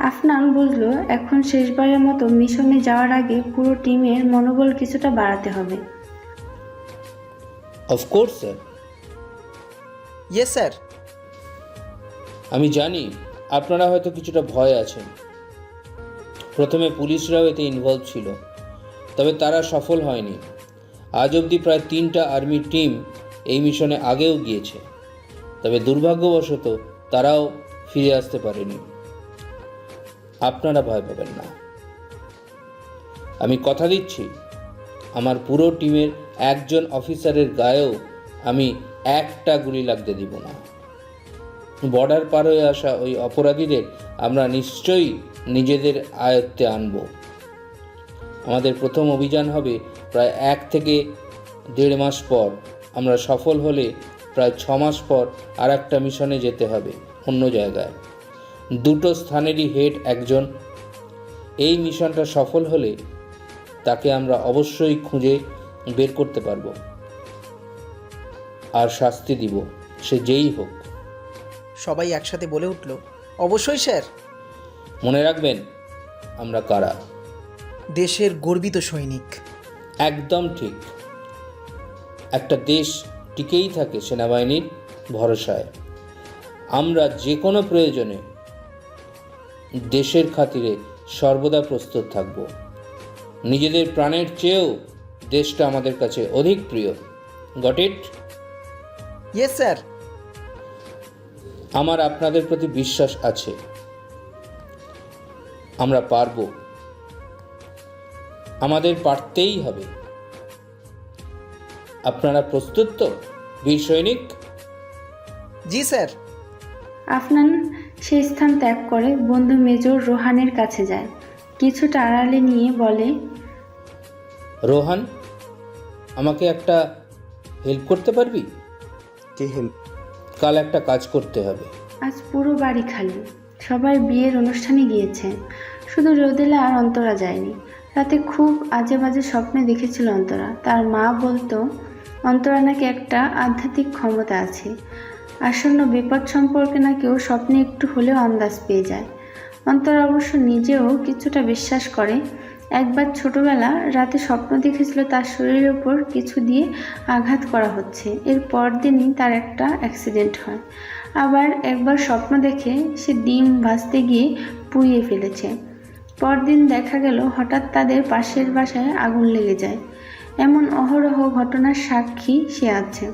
আফনান বুঝলো এখন শেষবারের মতো মিশনে যাওয়ার আগে পুরো টিমের মনোবল কিছুটা বাড়াতে হবে। Of course sir. Yes sir. আমি জানি আপনারা হয়তো কিছুটা ভয় আছেন। প্রথমে পুলিশরাও এতে ইনভলভ ছিল, তবে তারা সফল হয়নি। আজ অবধি প্রায় 3টা আর্মি টিম এই মিশনে আগেও গিয়েছে, তবে দুর্ভাগ্যবশত তারাও ফিরে আসতে পারেনি। আপনারা ভয় পাবেন না। আমি কথা দিচ্ছি, আমার পুরো টিমের একজন অফিসারের গায়েও আমি একটা গুলি লাগতে দিব না। বর্ডার পার হয়ে আসা ওই অপরাধীদের আমরা নিশ্চয়ই নিজেদের আয়ত্তে আনব। আমাদের প্রথম অভিযান হবে প্রায় 1 থেকে 1.5 মাস পর। আমরা সফল হলে প্রায় 6 মাস পর আর একটা মিশনে যেতে হবে অন্য জায়গায়। 2টো স্থানেরই হেড একজন। এই মিশনটা সফল হলে তাকে আমরা অবশ্যই খুঁজে বের করতে পারব আর শাস্তি দিব, সে যেই হোক। সবাই একসাথে বলে উঠল, অবশ্যই স্যার। মনে রাখবেন আমরা কারা। দেশের গর্বিত সৈনিক। একদম ঠিক। একটা দেশ টিকেই থাকে সেনাবাহিনীর ভরসায়। আমরা যে কোনো প্রয়োজনে দেশের খাতিরে সর্বদা প্রস্তুত থাকব। নিজেদের প্রাণের চেয়েও দেশটা আমাদের কাছে অধিক প্রিয়। Got it? Yes sir. আমার আপনাদের প্রতি বিশ্বাস আছে, আমরা পারব। আমাদের পারতেই হবে। আপনারা প্রস্তুত তো বীর সৈনিক? জি স্যার। আফনান সেই স্থান ত্যাগ করে বন্ধু মেজর রোহানের কাছে যায়। কিছুটা আড়ালে নিয়ে বলে, রোহান, আমাকে একটা হেল্প করতে পারবি? কি হেল্প? কাল একটা কাজ করতে হবে। আজ পুরো বাড়ি খালি, সবাই বিয়ের অনুষ্ঠানে গিয়েছে, শুধু রোদেলা আর অন্তরা যায়নি। রাতে খুব আজে বাজে স্বপ্নে দেখেছিল অন্তরা। তার মা বলতো অন্তরা নাকি একটা আধ্যাত্মিক ক্ষমতা আছে। আসন্ন বিপদ সম্পর্কে নাকি ও স্বপ্নে একটু হলেও আন্দাজ পেয়ে যায়। অন্তরা অবশ্য নিজেও কিছুটা বিশ্বাস করে। একবার ছোটবেলা রাতে স্বপ্ন দেখেছিল তার শরীরের উপর কিছু দিয়ে আঘাত করা হচ্ছে। এর পরদিনই তার একটা অ্যাক্সিডেন্ট হয়। আবার একবার স্বপ্ন দেখে সে ডিম ভাজতে গিয়ে পুড়িয়ে ফেলেছে। পরদিন দেখা গেল হঠাৎ তাদের পাশের বাসায় আগুন লেগে যায়। এমন অহরহ ঘটনার সাক্ষী সে আছে।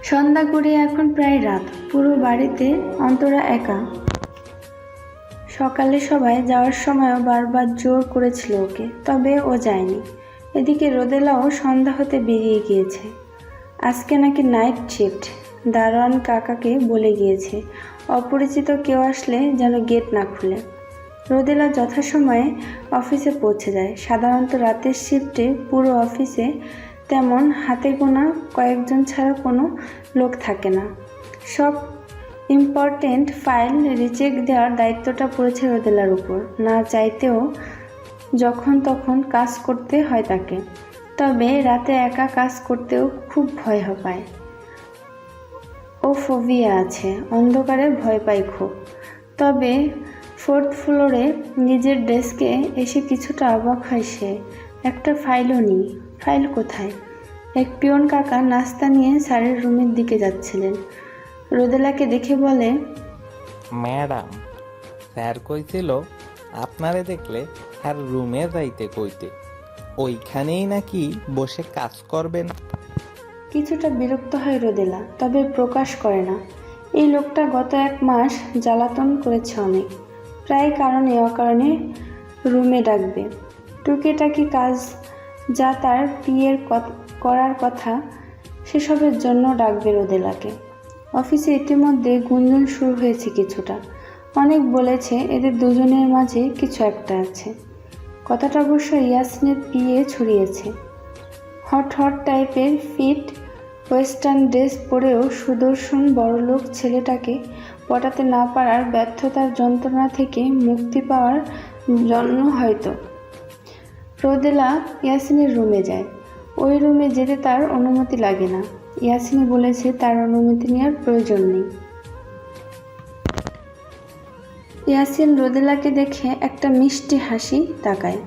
সন্ধ্যা করে এখন প্রায় রাত, পুরো বাড়িতে অন্তরা একা। সকালে সবাই যাওয়ার সময়ও বারবার জোর করেছিল ওকে, তবে ও যায়নি। এদিকে রোদেলাও সন্ধ্যা হতে বেরিয়ে গিয়েছে। আজকে নাকি নাইট শিফট, দারোয়ান কাকাকে বলে গিয়েছে অপরিচিত কেউ আসলে যেন গেট না খুলে। রোদেলা যথাসময়ে অফিসে পৌঁছে যায়। সাধারণত রাতের শিফটে পুরো অফিসে তেমন হাতে গোনা কয়েকজন ছাড়া কোনো লোক থাকে না। সব ইম্পর্টেন্ট ফাইল রিচেক দেওয়ার দায়িত্বটা পড়েছে রোদেলার উপর। না চাইতেও যখন তখন কাজ করতে হয় তাকে। তবে রাতে একা কাজ করতেও খুব ভয় পায়। ও ফোবিয়া আছে, অন্ধকারে ভয় পায় খুব। তবে 4th ফ্লোরে নিজের ডেস্কে এসে কিছুটা অবাক হয় সে। একটা ফাইলও নেই। ফাইল কোথায়? এক পিয়ন কাকা নাস্তা নিয়ে স্যারের রুমের দিকে যাচ্ছিলেন। রোদেলাকে দেখে বলে, ম্যাডাম, স্যার কইছিল আপনারে দেখলে আর রুমে যাইতে কইতে, ওইখানেই নাকি বসে কাজ করবেন। কিছুটা বিরক্ত হয় রোদেলা, তবে প্রকাশ করে না। এই লোকটা গত 1 মাস জ্বালাতন করেছে অনেক। প্রায় কারণে অকারণে রুমে ডাকবে। টুকিটাকি কাজ যা তার পিএর করার কথা সেসবের জন্য ডাকবে রোদেলাকে। অফিসে ইতিমধ্যে গুঞ্জন শুরু হয়েছে কিছুটা। অনেক বলেছে এদের দুজনের মাঝে কিছু একটা আছে। কথাটা অবশ্য ইয়াসিনের পিএ ছড়িয়েছে। হট টাইপের ফিট ওয়েস্টার্ন ড্রেস পরেও সুদর্শন বড়লোক ছেলেটাকে পটাতে না পারার ব্যর্থতার যন্ত্রণা থেকে মুক্তি পাওয়ার জন্য হয়তো। রোদেলা ইয়াসিনের রুমে যায়। ওই রুমে যেতে তার অনুমতি লাগে না। ইয়াসিনী বলেছে তার অনুমতি নেওয়ার প্রয়োজন নেই। ইয়াসিন রোদেলাকে দেখে একটা মিষ্টি হাসি তাকায়।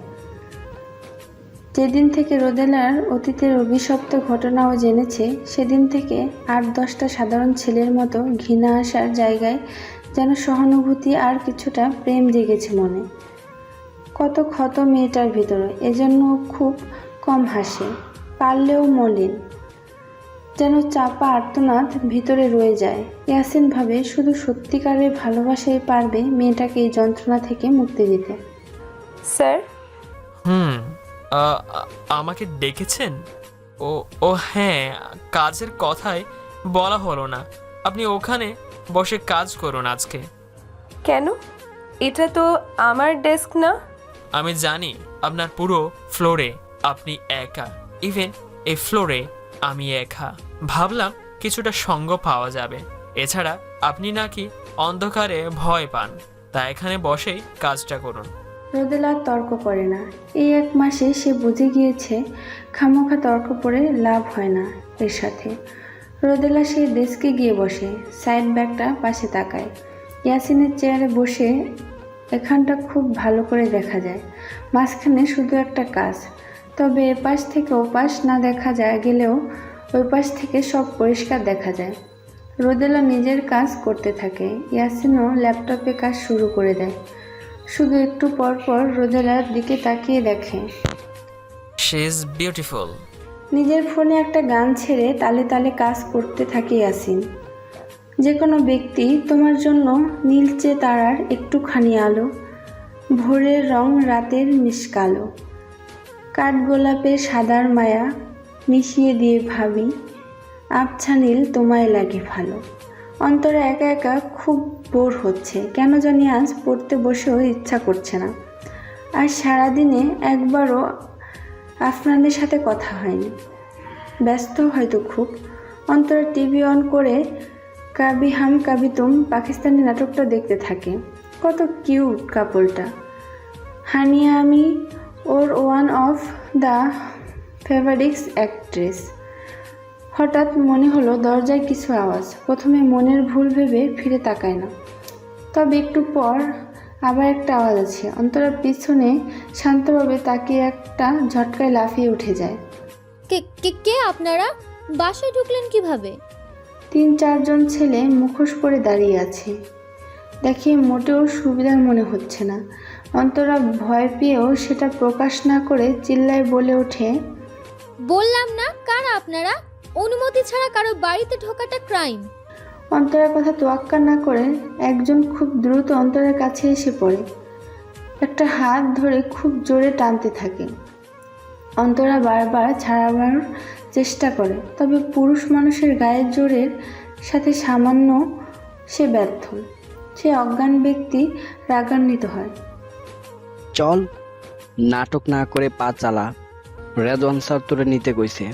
যেদিন থেকে রোদেলার অতীতের অভিশপ্ত ঘটনাও জেনেছে, সেদিন থেকে 8-10টা সাধারণ ছেলের মতো ঘৃণা আসার জায়গায় যেন সহানুভূতি আর কিছুটা প্রেম জেগেছে মনে। কত ক্ষত মেয়েটার ভিতরে, এজন্য খুব কম হাসে, পারলেও মলিন। যেন চাপা আর্তনাদ ভিতরে রয়ে যায়। ইয়াসিন ভাবে শুধু সত্যিকারের ভালোবাসাই পারবে মেয়েটাকে এই যন্ত্রণা থেকে মুক্তি দিতে। স্যার, আমাকে ডেকেছেন? ও হ্যাঁ, কাজের কথাই বলা হলো না। আপনি ওখানে বসে কাজ করুন আজকে। কেন? এটা তো আমার ডেস্ক না। আমি জানি আপনার পুরো ফ্লোরে আপনি একা, ইভেন এই ফ্লোরে আমি একা। ভাবলাম কিছুটা সঙ্গ পাওয়া যাবে। এছাড়া আপনি নাকি অন্ধকারে ভয় পান, তাই এখানে বসেই কাজটা করুন। রোদেলা তর্ক করে না। এই 1 মাসে সে বুঝে গিয়েছে খামোখা তর্ক করে লাভ হয় না এর সাথে। রোদেলা সেই ডেস্কে গিয়ে বসে, সাইড ব্যাগটা পাশে তাকায়। ইয়াসিনের চেয়ারে বসে এখানটা খুব ভালো করে দেখা যায়। মাঝখানে শুধু একটা কাজ, তবে এপাশ থেকে ওপাশ না দেখা যায় গেলেও ওই পাশ থেকে সব পরিষ্কার দেখা যায়। রোদেলা নিজের কাজ করতে থাকে, ইয়াসিনও ল্যাপটপে কাজ শুরু করে দেয়। শুধু একটু পর পর রোদেলার দিকে তাকিয়ে দেখে। She is beautiful. নিজের ফোনে একটা গান ছেড়ে তালে তালে কাজ করতে থাকে ইয়াসিন। যে কোনো ব্যক্তি তোমার জন্য নীলচে তারার একটুখানি আলো, ভোরের রং রাতের মিশকালো, কাঠগোলাপের সাদার মায়া মিশিয়ে দিয়ে ভাবি আবছা নীল তোমায় লাগে ভালো। অন্তরে একা একা খুব বোর হচ্ছে, কেন জানি আজ পড়তে বসেও ইচ্ছা করছে না। আর সারাদিনে একবারও আফরানের সাথে কথা হয়নি। ব্যস্ত হয়তো খুব। অন্তরা টিভি অন করে কাবি হাম কাবি তুম পাকিস্তানি নাটকটা দেখতে থাকে। কত কিউট কাপলটা। হানিয়া আমি ওর one of the favourites actress. হঠাৎ মনে হলো দরজায় কিছু আওয়াজ। প্রথমে মনের ভুল ভেবে ফিরে তাকায় না, তবে একটু পর আবার একটা আওয়াজ আছে। অন্তরা পিছনে শান্তভাবে তাকিয়ে একটা ঝটকায় লাফিয়ে উঠে যায়। কে আপনারা বাসায় ঢুকলেন কিভাবে? 3-4 জন ছেলে মুখোশ পরে দাঁড়িয়ে আছে। দেখে মোটেও সুবিধার মনে হচ্ছে না। অন্তরা ভয় পেয়েও সেটা প্রকাশ না করে চিল্লায় বলে ওঠে, বললাম না কারা আপনারা? অনুমতি ছাড়া কারো বাড়িতে ঢোকাটা ক্রাইম। অন্তরার কথা তোয়াক্কা না করে একজন খুব দ্রুত অন্তরার কাছে এসে পড়ে, একটা হাত ধরে খুব জোরে টানতে থাকে। অন্তরা বারবার ছাড়াবার চেষ্টা করে, তবে পুরুষ মানুষের গায়ের জোরের সাথে সামান্য সে ব্যর্থ। সে অজ্ঞান ব্যক্তি রাগান্বিত হয়। চল, নাটক না করে পা চালা, রেদওয়ান স্যার তোরে নিতে কইছে।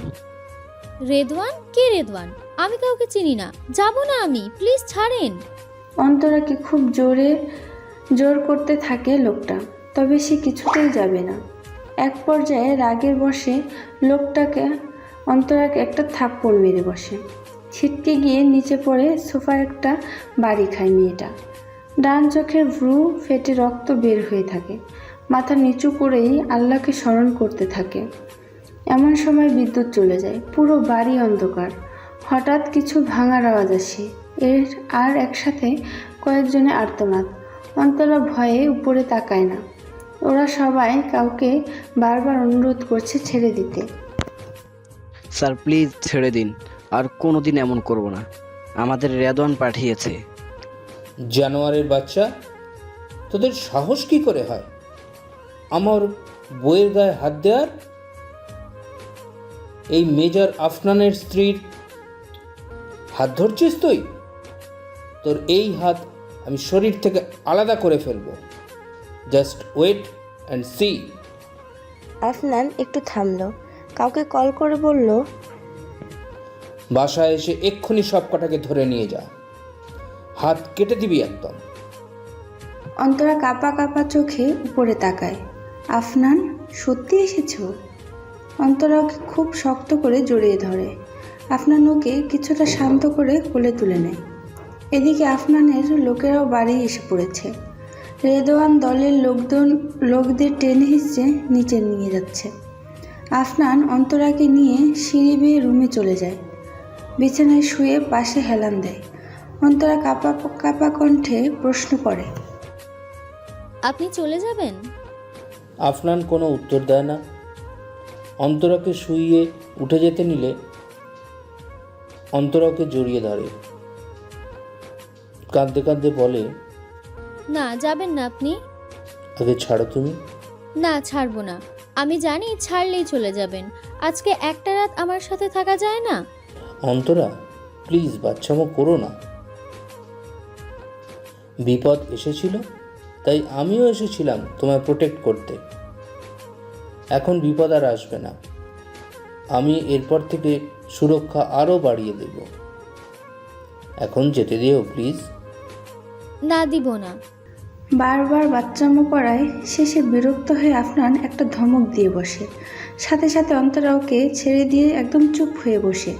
রেদওয়ান? কে রেদওয়ান? আমি কাউকে চিনি না, যাব না আমি, প্লিজ ছাড়েন। অন্তরাকে খুব জোর করতে থাকে লোকটা, তবে সে কিছুতেই যাবে না। এক পর্যায়ে রাগের বশে লোকটাকে অন্তরাকে একটা থাপ্পড় মেরে বসে। ছিটকে গিয়ে নিচে পড়ে সোফায় একটা বাড়ি খায় মেয়েটা। ডান চোখের ভ্রু ফেটে রক্ত বের হয়ে থাকে। মাথা নিচু করেই আল্লাহকে স্মরণ করতে থাকে। এমন সময় বিদ্যুৎ চলে যায়, পুরো বাড়ি অন্ধকার। হঠাৎ কিছু ভাঙার আওয়াজ আসে, আর একসাথে কয়েকজনে আর্তনাদ। অন্তরা ভয়ে উপরে তাকায় না। ওরা সবাই কাউকে বারবার অনুরোধ করছে ছেড়ে দিতে। স্যার প্লিজ ছেড়ে দিন, আর কোনোদিন এমন করব না। আমাদের রেদওয়ান পাঠিয়েছে। জানোয়ারের বাচ্চা, তোদের সাহস কি করে হয় আমার বইয়ের গায়ে হাত দেওয়ার? এই মেজর আফনানের স্ত্রীর হাত ধরছিস তুই? তোর এই হাত আমি শরীর থেকে আলাদা করে ফেলবো। Just wait and see. Afnan একটু থামলো, কাউকে কল করে বলল, বাসায় এসে এক্ষুনি সব কটাকে ধরে নিয়ে যা, হাত কেটে দিবি একদম। অন্তরা কাঁপা কাঁপা চোখে উপরে তাকায়। আফনান সত্যি এসেছো? অন্তরা ওকে খুব শক্ত করে জড়িয়ে ধরে। আফনান ওকে কিছুটা শান্ত করে কোলে তুলে নেয়। এদিকে আফনানের লোকেরাও বাড়ি এসে পড়েছে। রেদওয়ান দলের লোকদের টেনে হিঁচড়ে নিচে নিয়ে যাচ্ছে। আফনান অন্তরাকে নিয়ে সিঁড়ি বেয়ে রুমে চলে যায়। বিছানায় শুয়ে পাশে হেলান দেয়। অন্তরা কাঁপা কাঁপা কণ্ঠে প্রশ্ন করে, আপনি চলে যাবেন? আফনান কোনো উত্তর দেয় না। অন্তরাকে শুইয়ে উঠে যেতে নিলে অন্তরাকে জড়িয়ে ধরে, কাঁদতে কাঁদতে বলে, না যাবেন না আপনি। আগে ছাড়ো তুমি। না ছাড়বো না, আমি জানি ছাড়লেই চলে যাবেন। আজকে একটা রাত আমার সাথে থাকা যায় না? অন্তরা প্লিজ বাচ্চামো করো না। বিপদ এসেছিল তাই আমিও এসেছিলাম তোমায় প্রোটেক্ট করতে। এখন বিপদ আর আসবে না। আমি এরপর থেকে সুরক্ষা আরও বাড়িয়ে দেব। এখন যেতে দিও প্লিজ। না দিব না। বারবার বাচ্চামো করায় শেষে বিরক্ত হয়ে আফনান একটা ধমক দিয়ে বসে। সাথে সাথে অন্তরা ওকে ছেড়ে দিয়ে একদম চুপ হয়ে বসে।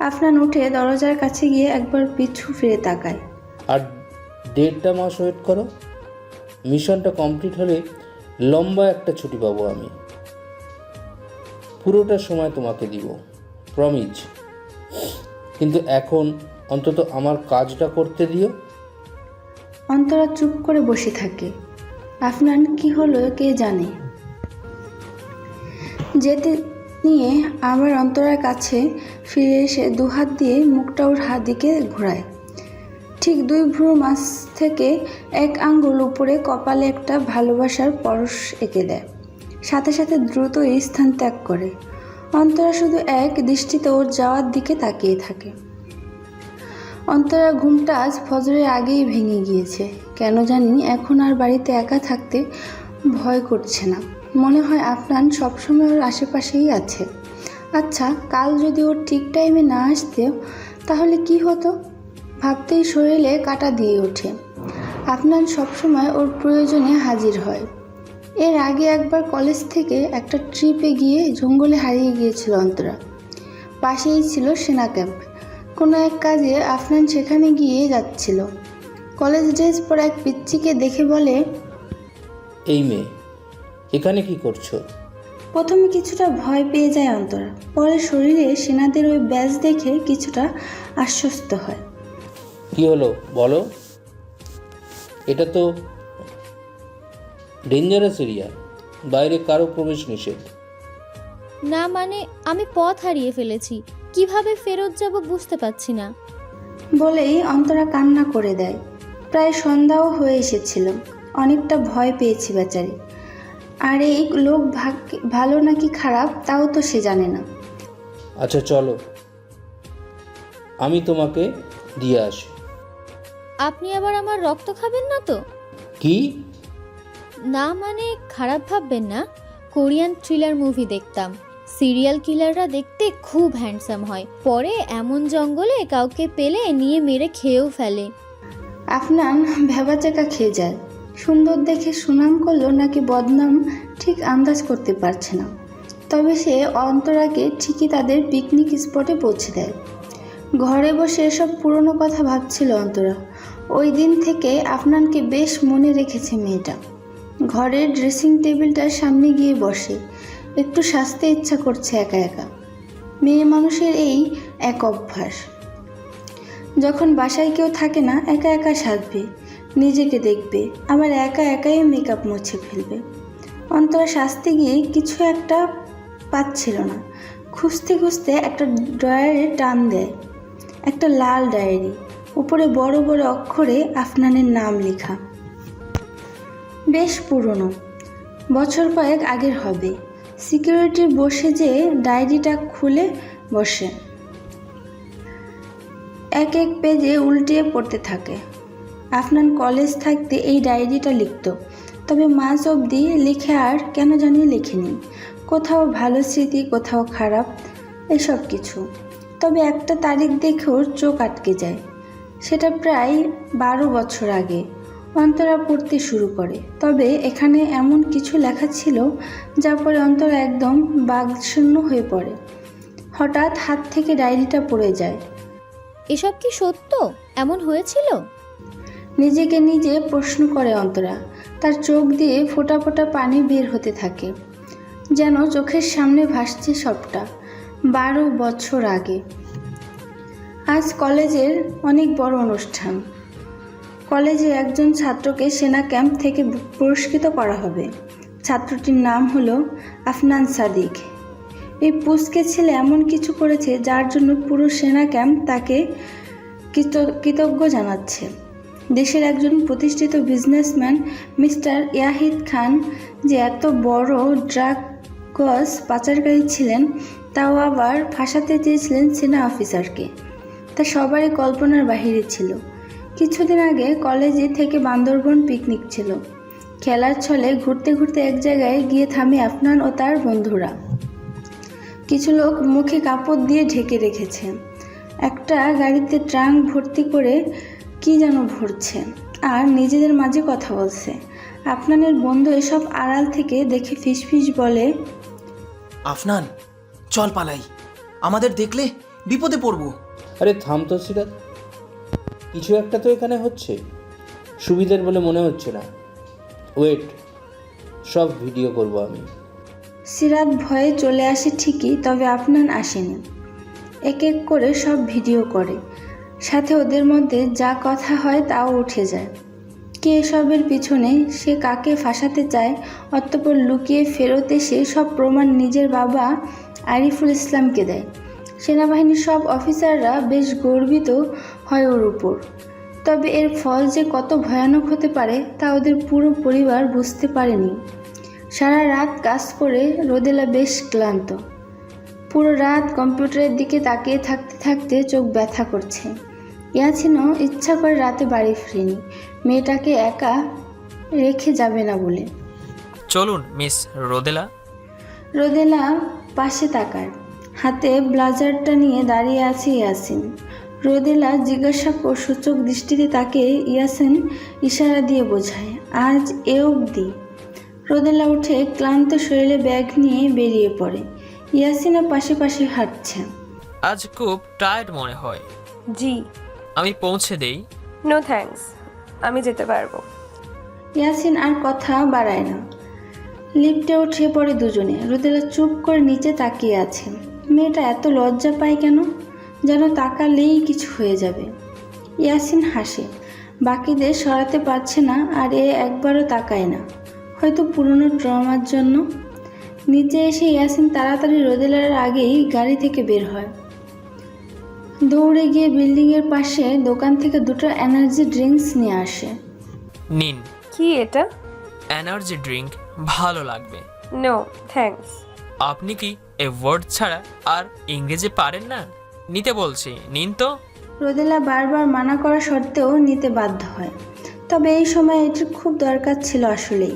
আফনান উঠে দরজার কাছে গিয়ে একবার পিছু ফিরে তাকায়। আর 1.5 মাস ওয়েট করো, মিশনটা কমপ্লিট হলে লম্বা একটা ছুটি পাবো আমি। পুরোটা সময় তোমাকে দিব, প্রমিজ। কিন্তু এখন অন্তত আমার কাজটা করতে দিও। অন্তরা চুপ করে বসে থাকে। আফনান কি হলো কে জানে। যেতে নিয়ে আবার অন্তরার কাছে ফিরে এসে দুহাত দিয়ে মুখটা ওর হাত দিকে ঘোরায়। ঠিক 2 ভ্রুর মাঝ থেকে 1 আঙ্গুল উপরে কপালে একটা ভালোবাসার পরশ এঁকে দেয়। সাথে সাথে দ্রুত এই স্থান ত্যাগ করে। অন্তরা শুধু এক দৃষ্টিতে ওর যাওয়ার দিকে তাকিয়ে থাকে। অন্তরা ঘুমটা আজ ফজরের আগেই ভেঙে গিয়েছে। কেন জানি এখন আর বাড়িতে একা থাকতে ভয় করছে না। মনে হয় আফনান সবসময় ওর আশেপাশেই আছে। আচ্ছা, কাল যদি ওর ঠিক টাইমে না আসতে তাহলে কি হতো ভাবতেই শরীরে কাঁটা দিয়ে ওঠে। আফনান সবসময় ওর প্রয়োজনে হাজির হয়। এর আগে একবার কলেজ থেকে একটা ট্রিপে গিয়ে জঙ্গলে হারিয়ে গিয়েছিল অন্তরা। পাশেই ছিল সেনা ক্যাম্প। কোনো এক কাজে আফনান সেখানে গিয়ে যাচ্ছিল। কলেজ ড্রেস পরা এক পিচ্চিকে দেখে বলে, এই মেয়ে এখানে কি করছো? প্রথমে কিছুটা ভয় পেয়ে যায় অন্তরা, পরে শরীরে সেনাদের ওই ব্যাজ দেখে কিছুটা আশ্বস্ত হয়। কি হলো বলো? এটা তো ডেঞ্জারাস এরিয়া, বাইরে কারো প্রবেশ নিষেধ। না মানে আমি পথ হারিয়ে ফেলেছি, কিভাবে ফেরত যাব বুঝতে পারছি না। বলেই অন্তরা কান্না করে দেয়। প্রায় সন্ধ্যাও হয়ে এসেছিল, অনেকটা ভয় পেয়েছি বেচারি। আর এই লোক ভালো নাকি খারাপ তাও তো সে জানে না। আচ্ছা চলো, আমি তোমাকে দিয়ে আসি। আপনি আবার আমার রক্ত খাবেন না তো? কি? না মানে খারাপ ভাববেন না, কোরিয়ান থ্রিলার মুভি দেখতাম। সিরিয়াল কিলাররা দেখতে খুব হ্যান্ডসাম হয়, পরে এমন জঙ্গলে কাউকে পেলে নিয়ে মেরে খেয়েও ফেলে। আফনান ভেবাচাকা খেয়ে যায়। সুন্দর দেখে সুনাম করলো নাকি বদনাম ঠিক আন্দাজ করতে পারছে না। তবে সে অন্তরাকে ঠিকই তাদের পিকনিক স্পটে পৌঁছে দেয়। ঘরে বসে এসব পুরনো কথা ভাবছিল অন্তরা। ওই দিন থেকে আফনানকে বেশ মনে রেখেছে মেয়েটা। ঘরের ড্রেসিং টেবিলটার সামনে গিয়ে বসে, একটু সাজতে ইচ্ছা করছে একা একা। মেয়ে মানুষের এই এক অভ্যাস, যখন বাসায় কেউ থাকে না একা একা সাজবে, নিজেকে দেখবে, আবার একা একাই মেকআপ মুছে ফেলবে। অন্তরা সাজতে গিয়ে কিছু একটা পাচ্ছিল না, খুঁজতে খুঁজতে একটা ড্রয়ারে টান দেয়। একটা লাল ডায়েরি, উপরে বড় বড় অক্ষরে আফনানের নাম লেখা। বেশ পুরনো, বছর কয়েক আগের হবে। সিকিউরিটি বসে যে ডায়েরিটা খুলে বসে, এক এক পেজে উল্টিয়ে পড়তে থাকে। আফনান কলেজ থাকতে এই ডায়েরিটা লিখত, তবে মাঝ অবধি লিখে আর কেন জানি লেখেনি। কোথাও ভালো স্মৃতি, কোথাও খারাপ, এসব কিছু। তবে একটা তারিখ দেখে ওর চোখ আটকে যায়। সেটা প্রায় 12 বছর আগে অন্তরা পড়তে শুরু করে। তবে এখানে এমন কিছু লেখা ছিল যা পরে অন্তরা একদম বাকশূন্য হয়ে পড়ে। হঠাৎ হাত থেকে ডায়েরিটা পড়ে যায়। এসব কি সত্য? এমন হয়েছিল? নিজেকে নিজে প্রশ্ন করে অন্তরা। তার চোখ দিয়ে ফোঁটা ফোঁটা পানি বের হতে থাকে, যেন চোখের সামনে ভাসছে সবটা। 12 বছর আগে। আজ কলেজের অনেক বড় অনুষ্ঠান। কলেজের একজন ছাত্রকে সেনা ক্যাম্প থেকে পুরস্কৃত করা হবে। ছাত্রটির নাম হলো আফনান সাদিক। এই পুচকে ছেলে এমন কিছু করেছে যার জন্য পুরো সেনা ক্যাম্প তাকে কৃতজ্ঞ জানাচ্ছে। দেশের একজন প্রতিষ্ঠিত বিজনেসম্যান মিস্টার ইয়াহিদ খান যে এত বড় ড্রাগস পাচারকারী ছিলেন, তাও আবার ফাঁসাতে চেয়েছিলেন সেনা অফিসারকে, তা সবারই কল্পনার বাহিরে ছিল। কিছুদিন আগে কলেজে থেকে বান্দরবন পিকনিক ছিল। খেলার ছলে ঘুরতে ঘুরতে এক জায়গায় গিয়ে থামে আফনান ও তার বন্ধুরা। কিছু লোক মুখে কাপড় দিয়ে ঢেকে রেখেছে। একটা গাড়িতে ট্রাঙ্ক ভর্তি করে কি যেন ভরছে আর নিজেদের মাঝে কথা বলছে। আফনানের বন্ধু এসব আড়াল থেকে দেখে ফিসফিস বলে, আফনান চল পালাই, আমাদের দেখলে বিপদে পড়ব। আরে থাম তো সিরাত, কিছু একটা তো এখানে হচ্ছে, সুবিধার বলে মনে হচ্ছে না। ওয়েট, সব ভিডিও করব আমি। সিরাত ভয়ে চলে আসে ঠিকই, তবে আফনান আসেনি। এক এক করে সব ভিডিও করে, সাথে ওদের মধ্যে যা কথা হয় তাও উঠে যায়। কে এসবের পিছনে, সে কাকে ফাঁসাতে চায়, অতঃপর লুকিয়ে ফেরত এসে সব প্রমাণ নিজের বাবা আরিফুল ইসলামকে দেয়। সেনাবাহিনীর সব অফিসাররা বেশ গর্বিত হয় ওর উপর। তবে এর ফল যে কত ভয়ানক হতে পারে তা ওদের পুরো পরিবার বুঝতে পারেনি। সারা রাত কাজ করে রোদেলা বেশ ক্লান্ত। পুরো রাত কম্পিউটারের দিকে তাকিয়ে থাকতে থাকতে চোখ ব্যথা করছে। ইয়াসিনও ইচ্ছা করে রাতে বাড়ি ফিরেনি, মেয়েটাকে একা রেখে যাবে না বলে। চলুন মিস রোদেলা। রোদেলা পাশে তাকায়, হাতে ব্লাজারটা নিয়ে দাঁড়িয়ে আছে ইয়াসিন। রোদেলা জিজ্ঞাসা সূচক দৃষ্টিতে তাকে ইয়াসিন ইশারা দিয়ে বোঝায়, আজ এ অবধি। রোদেলা উঠে ক্লান্ত শরীরে ব্যাগ নিয়ে বেরিয়ে পড়ে। ইয়াসিনও পাশে পাশে হাঁটছে। আজ খুব টায়ার্ড মনে হয়। জি। আমি পৌঁছে দেই? নো থ্যাঙ্কস, আমি যেতে পারবো। ইয়াসিন আর কথা বাড়ায় না। লিফটে উঠে পড়ে দুজনে। রোদেলা চুপ করে নিচে তাকিয়ে আছে। মেয়েটা এত লজ্জা পায় কেন? যেন তাকালেই কিছু হয়ে যাবে। ইয়াসিন হাসে, বাকিদের সরাতে পারছে না আর এ একবারও তাকায় না, হয়তো পুরনো ট্রমার জন্য। নিচে এসে ইয়াসিন তাড়াতাড়ি রোদেলার আগেই গাড়ি থেকে বের হয়। দৌড়ে গিয়ে বিল্ডিংয়ের পাশে দোকান থেকে দুটো এনার্জি ড্রিঙ্কস নিয়ে আসে। নিন, কি এটা? এনার্জি ড্রিঙ্ক, ভালো লাগবে। No thanks. আপনি কি এ ওয়ার্ড ছাড়া আর ইংরেজি পারেন না? নিতে বলছি, নিন তো। রোদেলা বারবার মানা করা সত্ত্বেও নিতে বাধ্য হয়। তবে এই সময় এটির খুব দরকার ছিল আসলেই।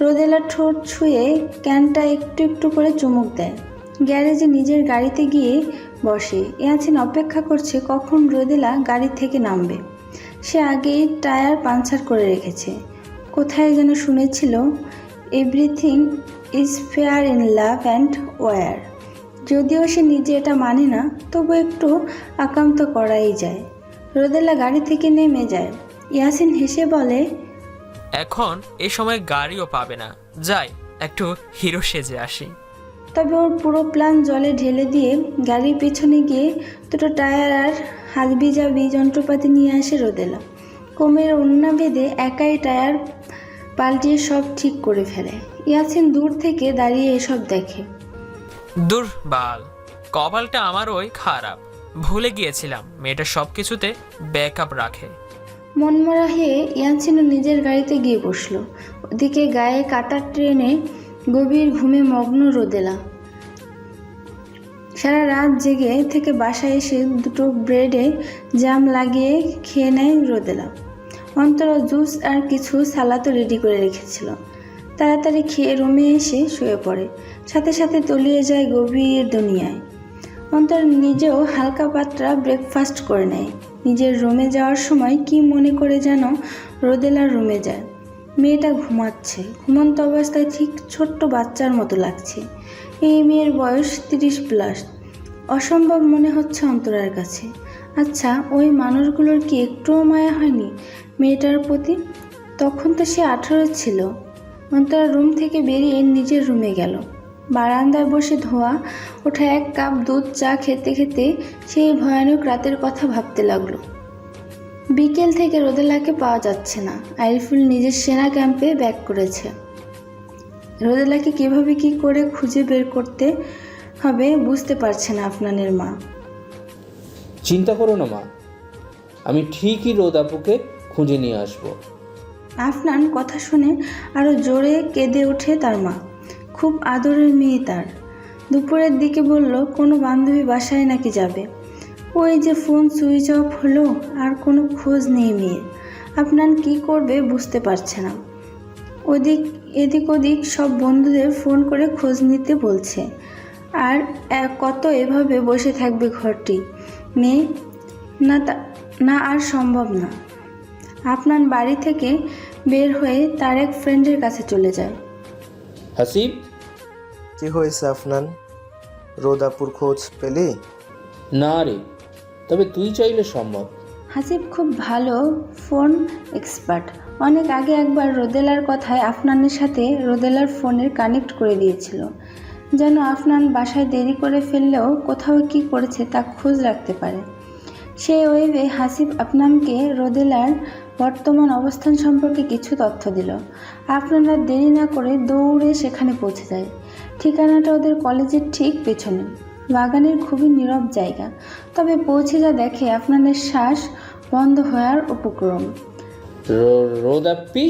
রোদেলা ঠোঁট ছুঁয়ে ক্যানটা একটু একটু করে চুমুক দেয়। গ্যারেজে নিজের গাড়িতে গিয়ে বসে। ইয়াসিন অপেক্ষা করছে কখন রোদেলা গাড়ি থেকে নামবে। সে আগেই টায়ার পাংচার করে রেখেছে। কোথায় যেন শুনেছিল, everything is fair in love and war. যদিও সে নিজে এটা মানে না, তবু একটু আকান্ত করাই যায়। রোদেলা গাড়ি থেকে নেমে যায়। ইয়াসিন হেসে বলে, এখন এ সময় গাড়িও পাবে না, যাই একটু হিরো সেজে আসি। তবে ওর পুরো প্ল্যান জলে ঢেলে দিয়ে গাড়ির পেছনে গিয়ে দুটো টায়ার আর হাতবিজাবি যন্ত্রপাতি নিয়ে আসে রোদেলা। কোমরের ওড়না বেঁধে একাই টায়ার পাল্টিয়ে সব ঠিক করে ফেলে। ইয়াসিন দূর থেকে দাঁড়িয়ে এসব দেখে। দূর বাল, কপালটা আমার ওই খারাপ, ভুলে গিয়েছিলাম মেয়েটা সব কিছুতে ব্যাকআপ রাখে। মনমরা হয়ে ইয়াসিনও নিজের গাড়িতে গিয়ে বসলো। ওদিকে গায়ে কাটার ট্রেনে গভীর ঘুমে মগ্ন রোদেলা। সারা রাত জেগে থেকে বাসায় এসে দুটো ব্রেডে জ্যাম লাগিয়ে খেয়ে নেয় রোদেলা। অন্তরা জুস আর কিছু সালাদও রেডি করে রেখেছিল। তাড়াতাড়ি খেয়ে রুমে এসে শুয়ে পড়ে। সাথে সাথে তলিয়ে যায় গভীর দুনিয়ায়। অন্তরা নিজেও হালকা পাতলা ব্রেকফাস্ট করে নেয়। নিজের রুমে যাওয়ার সময় কি মনে করে যেন রোদেলার রুমে যায়। মেয়েটা ঘুমাচ্ছে। ঘুমন্ত অবস্থায় ঠিক ছোট্ট বাচ্চার মতো লাগছে। এই মেয়ের বয়স 30+। অসম্ভব মনে হচ্ছে অন্তরার কাছে। আচ্ছা, ওই মানুষগুলোর কি একটুও মায়া হয়নি মেয়েটার প্রতি? তখন তো সে 18 ছিল। অন্তরা রুম থেকে বেরিয়ে নিজের রুমে গেল। বারান্দায় বসে ধোয়া ওঠা এক কাপ দুধ চা খেতে খেতে সেই ভয়ানক রাতের কথা ভাবতে লাগলো। বিকেল থেকে রোদেলাকে পাওয়া যাচ্ছে না। আরিফুল নিজের সেনা ক্যাম্পে ব্যাক করেছে। রোদেলাকে কিভাবে কি করে খুঁজে বের করতে হবে বুঝতে পারছে না আফনানের মা। চিন্তা করো না মা, আমি ঠিকই রোদ আপুকে খুঁজে নিয়ে আসবো। আফনান কথা শুনে আরো জোরে কেঁদে ওঠে তার মা। খুব আদরের মেয়ে তার। দুপুরের দিকে বলল কোনো বান্ধবী বাসায় নাকি যাবে। ওই যে ফোন সুইচ অফ হলো, আর কোনো খোঁজ নেই মেয়ের। আফনান কি করবে বুঝতে পারছে না। এদিক ওদিক সব বন্ধুদের ফোন করে খোঁজ নিতে বলছে। আর কত এভাবে বসে থাকবে ঘরটি মেয়ে? না আর সম্ভব না। আফনান বাড়ি থেকে বের হয়ে তার এক ফ্রেন্ডের কাছে চলে যায়। হাসিব, কি হয়েছে আফনান? রোদাপুর খোঁজ পেলে? না রে, তবে তুই চাইলে সম্ভব। হাসিব খুব ভালো ফোন এক্সপার্ট। অনেক আগে একবার রোদেলার কথায় আফনানের সাথে রোদেলার ফোনের কানেক্ট করে দিয়েছিল, যেন আফনান বাসায় দেরি করে ফেললেও কোথাও কি করেছে তা খোঁজ রাখতে পারে। সেই ওয়েবে হাসিব আফনানকে রোদেলার বর্তমান অবস্থান সম্পর্কে কিছু তথ্য দিল। আফনান আর দেরি না করে দৌড়ে সেখানে পৌঁছে যায়। ঠিকানাটা ওদের কলেজের ঠিক পেছনে, বাগানের খুবই নীরব জায়গা। তবে পৌঁছে যা দেখে আফনানের শ্বাস বন্ধ হওয়ার উপক্রম। রোদ আপি,